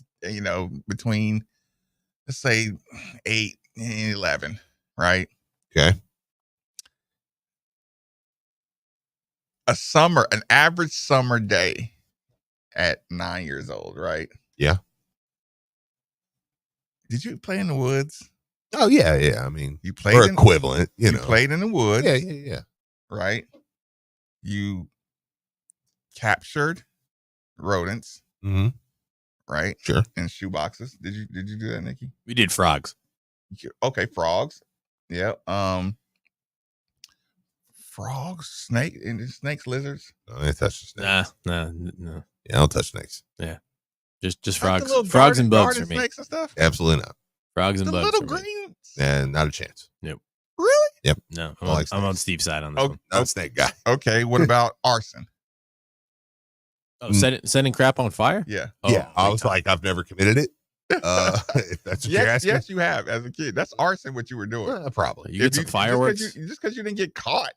between, let's say 8 and 11, right? Okay. An average summer day at 9 years old, right? Yeah. Did you play in the woods? Oh, yeah. I mean, you played or equivalent, you know. Played in the woods. Yeah. Right? You captured rodents. Mm-hmm. Right? Sure. In shoeboxes. Did you do that, Nikki? We did frogs. Okay, frogs. Yeah. Frogs, snakes, lizards. No, I touch snakes. No. Yeah, I don't touch snakes. Yeah. Just Like frogs. the little Frogs and bugs garden for me. snakes and stuff. Absolutely not. Frogs and The bugs. little for me. green. Yeah, not a chance. Nope. Really? Yep. No, I I'm on Steve's side on this one. Not a snake guy. Okay. What about arson? Oh, setting crap on fire? Yeah. Yeah. I big was time. like, I've never committed it. If that's what you're asking. Yes, you have as a kid. That's arson. What you were doing? Probably. You get some fireworks. Just because you didn't get caught.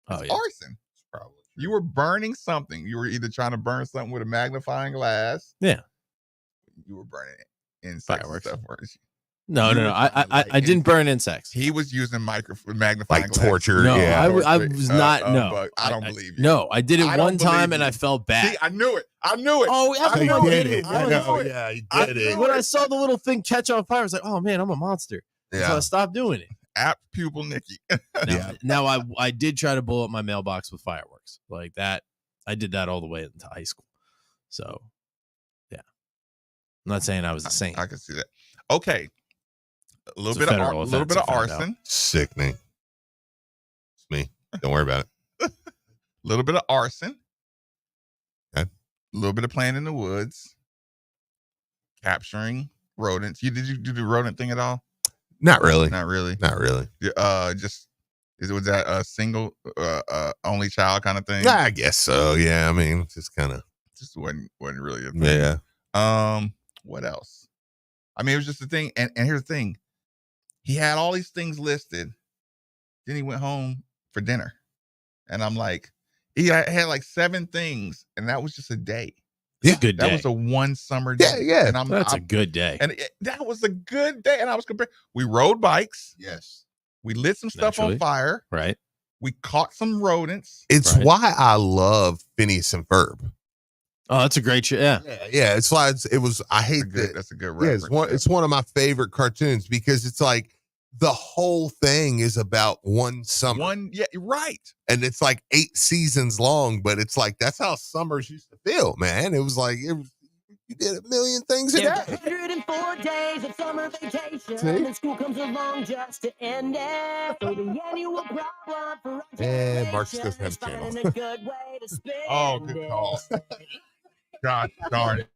Oh, It's yeah. arson. Probably. You were burning something. You were either trying to burn something with a magnifying glass. Yeah. You were burning insects Fireworks. and stuff. weren't you? No. You were trying to I light didn't burn insects. He was using magnifying Like glass. torture. No, yeah. I was not. No, But I don't believe you. No, I did it I don't one time believe and you. I felt bad. See, I knew it. Oh, Oh, I everyone knew did it. it. I know. knew it. Yeah, he I did knew it. When I saw the little thing catch on fire, I was like, "Oh man, I'm a monster." So Yeah. I stopped doing it. Apt pupil Nikki. Now I did try to blow up my mailbox with fireworks like that. I did that all the way into high school. So, yeah, I'm not saying I was the same. I can see that. Okay. A little It's a bit federal of little bit of offense, I found arson. Sickening. It's me. Don't worry about it. A little bit of arson. Okay. A little bit of playing in the woods. Capturing rodents. Did you do the rodent thing at all? Not really. Not really. Not really. Was that a single only child kind of thing? I guess so. Yeah. I mean, just kind of. Just wasn't really a thing. Yeah. What else? I mean, it was just a thing. And here's the thing. He had all these things listed. Then he went home for dinner. And I'm like, he had like 7 things, and that was just a day. It's a good day. That was a one summer day. Yeah. And That's a good day. And that was a good day. And I was comparing. We rode bikes. Yes. We lit some stuff Naturally. on fire. Right. We caught some rodents. It's Right. why I love Phineas and Ferb. Oh, that's a great show. Yeah. Yeah. It's like it was. I hate that. That's a good Yeah, reference. it's one of my favorite cartoons because it's like the whole thing is about one summer. Yeah, you're right. And it's like 8 seasons long, but it's like that's how summers used to feel, man. It was like you did a million things a day. 104 days of summer vacation. See? And school comes along just to end it. So the annual problem for our Yeah, Mark's doesn't have is a channel. finding a good way to spend Oh, good call. God darn it.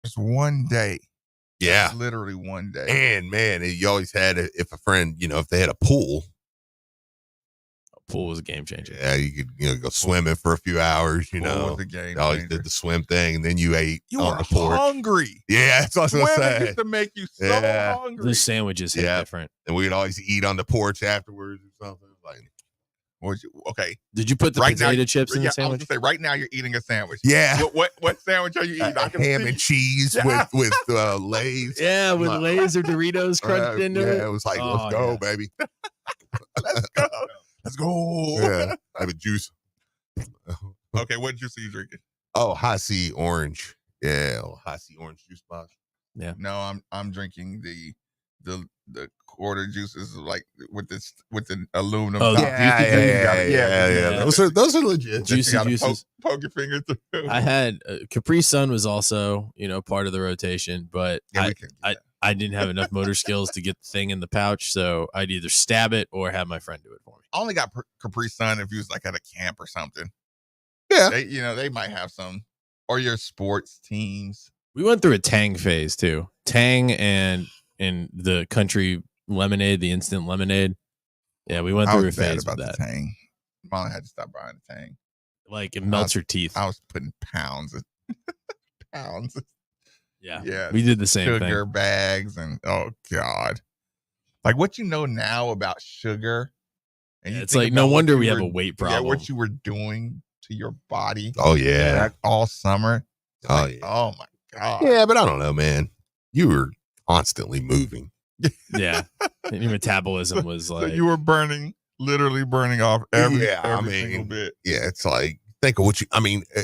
Just one day. Yeah. Literally one day. And man, you always had if a friend, if they had a pool. A pool was a game changer. Yeah, you could go swimming for a few hours. Pool was a game I always changer. did the swim thing, and then you ate You on were the porch. hungry. Yeah, that's what I was gonna Swimming say. used to make you so Yeah. hungry. The sandwiches hit different. And we'd always eat on the porch afterwards or something. Okay. Did you put the potato chips in the I was sandwich? gonna say right now you're eating a sandwich. Yeah. What sandwich are you eating? I can Ham see. and cheese Yeah. with Lay's. Yeah, with Lay's or Doritos crunched into it. Yeah, it was like, Oh, let's go, yeah. baby. Let's go. Yeah, I have a juice. Okay, what juice are you drinking? Oh, high C orange. Yeah, high C orange juice box. Yeah. No, I'm drinking the quarter juices like with the aluminum. Oh, top. Yeah. Those are legit. Juicy You gotta juices. Poke your finger through. I had Capri Sun was also, part of the rotation, but Yeah, we can do I didn't have enough motor skills to get the thing in the pouch, so I'd either stab it or have my friend do it for me. I only got Capri Sun if you was like at a camp or something. Yeah. They might have some, or your sports teams. We went through a Tang phase too. Tang and the country lemonade, the instant lemonade. Yeah, we went I through a was bad phase about with the that. Tang. Mom had to stop buying the Tang. Like it melts your teeth. I was putting pounds. Yeah. We did the same sugar thing. bags and oh god, like what you know now about sugar, and you It's think like no about what wonder you we have were- a weight Yeah, problem. what you were doing to your body. Oh, yeah. all summer. Oh, Like, yeah. oh my god. Yeah, but I don't know, man. you were constantly moving. Yeah. And your metabolism was So like you were literally burning off every single bit. Yeah, it's like, think of what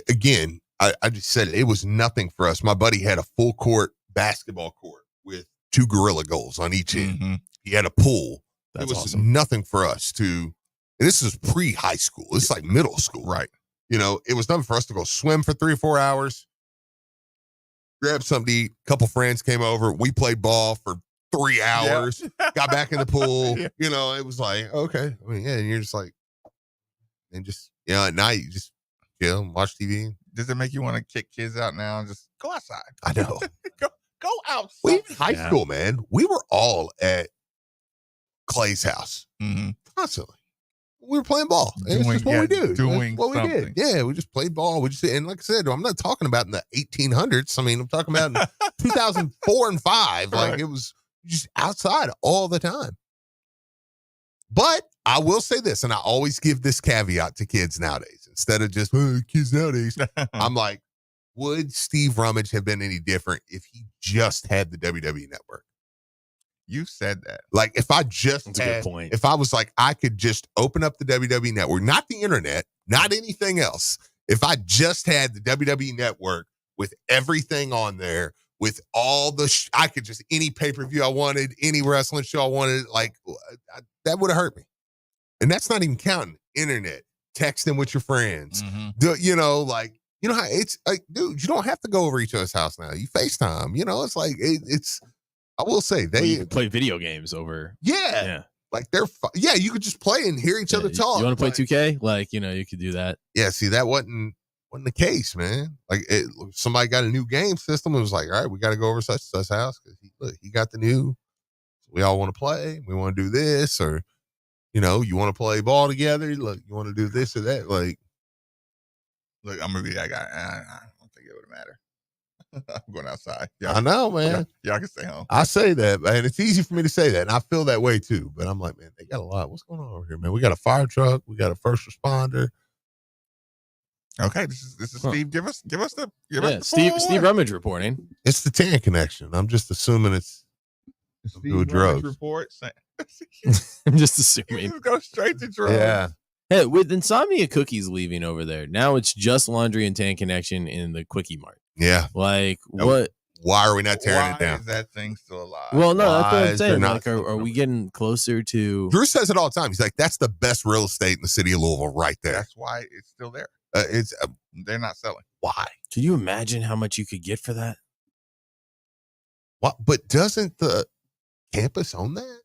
again, I just said it was nothing for us. My buddy had a full court basketball court with 2 gorilla goals on each end. Mm-hmm. He had a pool. That's it was awesome. nothing for us to, and this is pre-high school. It's like middle school. Right. It was nothing for us to go swim for 3 or 4 hours, grab something to eat. A couple friends came over. We played ball for 3 hours, got back in the pool. Yeah. It was like, okay. And you're just like, and just, at night, you just chill and watch TV. Does it make you want to kick kids out now and just go outside? I know. Go outside. Well, even high school, man, we were all at Clay's house constantly. We were playing ball. And it's just what we do. Doing what something. we did. Yeah, we just played ball. And like I said, I'm not talking about in the 1800s. I mean, I'm talking about in 2004 and 5. Like, Right. it was just outside all the time. But I will say this, and I always give this caveat to kids nowadays. Instead of just, kids nowadays, I'm like, would Steve Rummage have been any different if he just had the WWE Network? You said that. Like, if I just That's a good point. if I was like, I could just open up the WWE Network, not the internet, not anything else. If I just had the WWE Network with everything on there, with all the, I could just, any pay-per-view I wanted, any wrestling show I wanted, like, that would have hurt me. And that's not even counting internet, texting with your friends. How it's like, dude, you don't have to go over each other's house now. You FaceTime, it's like, it's, I will say you they can play video games over. Yeah. Like you could just play and hear each other talk. You want to play 2K? Like, you could do that. Yeah, see, that wasn't the case, man. Like, somebody got a new game system. It was like, all right, we got to go over such and such house because he got the new. We all want to play. We want to do this, or you want to play ball together. Look, you want to do this or that. Like, look, I'm gonna be that guy. I don't think it would matter. I'm going outside. I know, man. Y'all can stay home. I say that, man. It's easy for me to say that, and I feel that way too. But I'm like, man, they got a lot. What's going on over here, man? We got a fire truck. We got a first responder. Okay, this is Steve. Give us the Steve Rummage reporting. It's the Tan connection. I'm just assuming it's do drugs. Report. I'm just assuming. Just go straight to drugs. Yeah. Hey, with Insomnia Cookies leaving over there, now it's just Laundry and Tan Connection in the Quickie Mart. Yeah. Like, what? Why are we not tearing it down? Is that thing still alive? Well, no, that's what I'm Why saying. they're Like, are we getting closer to? Drew says it all the time. He's like, that's the best real estate in the city of Louisville right there. That's why it's still there. They're not selling. Why? Can you imagine how much you could get for that? What? But doesn't the campus own that?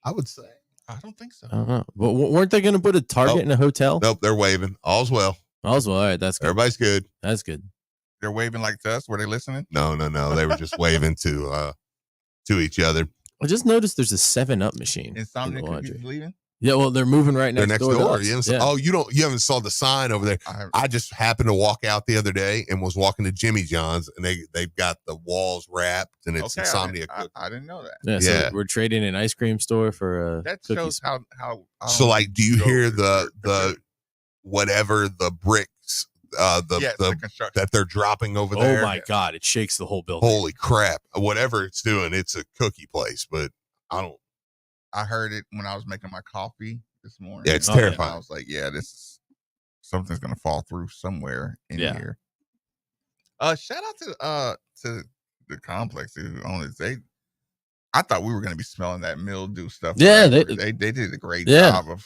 I would say. I don't think so. I don't know. But weren't they going to put a Target in a hotel? Nope, they're waving. All's well. All's well. All right, that's good. Everybody's good. That's good. They're waving like to us. Were they listening? No. They were just waving to each other. I just noticed there's a 7-Up machine. Insomnia in the laundry. Cookies leaving? Yeah, well, they're moving right They're next next door. door. to You us. haven't, Yeah. you haven't saw the sign over there. I just happened to walk out the other day and was walking to Jimmy John's, and they've got the walls wrapped, and it's Insomnia Cookies. I didn't know that. Yeah, so we're trading an ice cream store for That cookies. shows how So, like, do you hear the whatever the bricks the construction that they're dropping over there? Oh my God, it shakes the whole building. Holy crap! Whatever it's doing, it's a cookie place, but I heard it when I was making my coffee this morning. Yeah, it's terrifying. I was like, something's gonna fall through somewhere in here. Shout out to the complex who owned it. I thought we were gonna be smelling that mildew stuff. Yeah, they did a great job of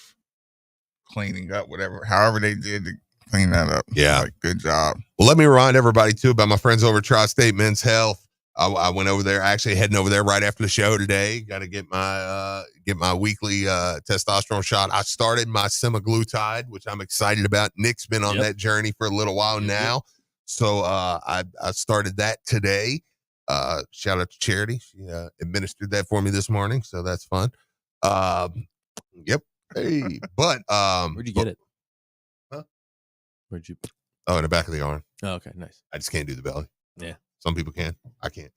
cleaning up however they did to clean that up. Yeah. Good job. Well, let me remind everybody too about my friends over at Tri-State Men's Health. I went over there, actually heading over there right after the show today. Got to get my weekly testosterone shot. I started my semaglutide, which I'm excited about. Nick's been on that journey for a little while now. So I started that today. Shout out to Charity. She administered that for me this morning. So that's fun. Yep. Hey, but where'd you get it? Huh? Where'd you? Oh, in the back of the arm. Oh, okay, nice. I just can't do the belly. Yeah. Some people can. I can't.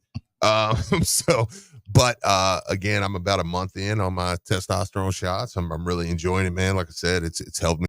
Again, I'm about a month in on my testosterone shots. I'm really enjoying it, man. Like I said, it's helped me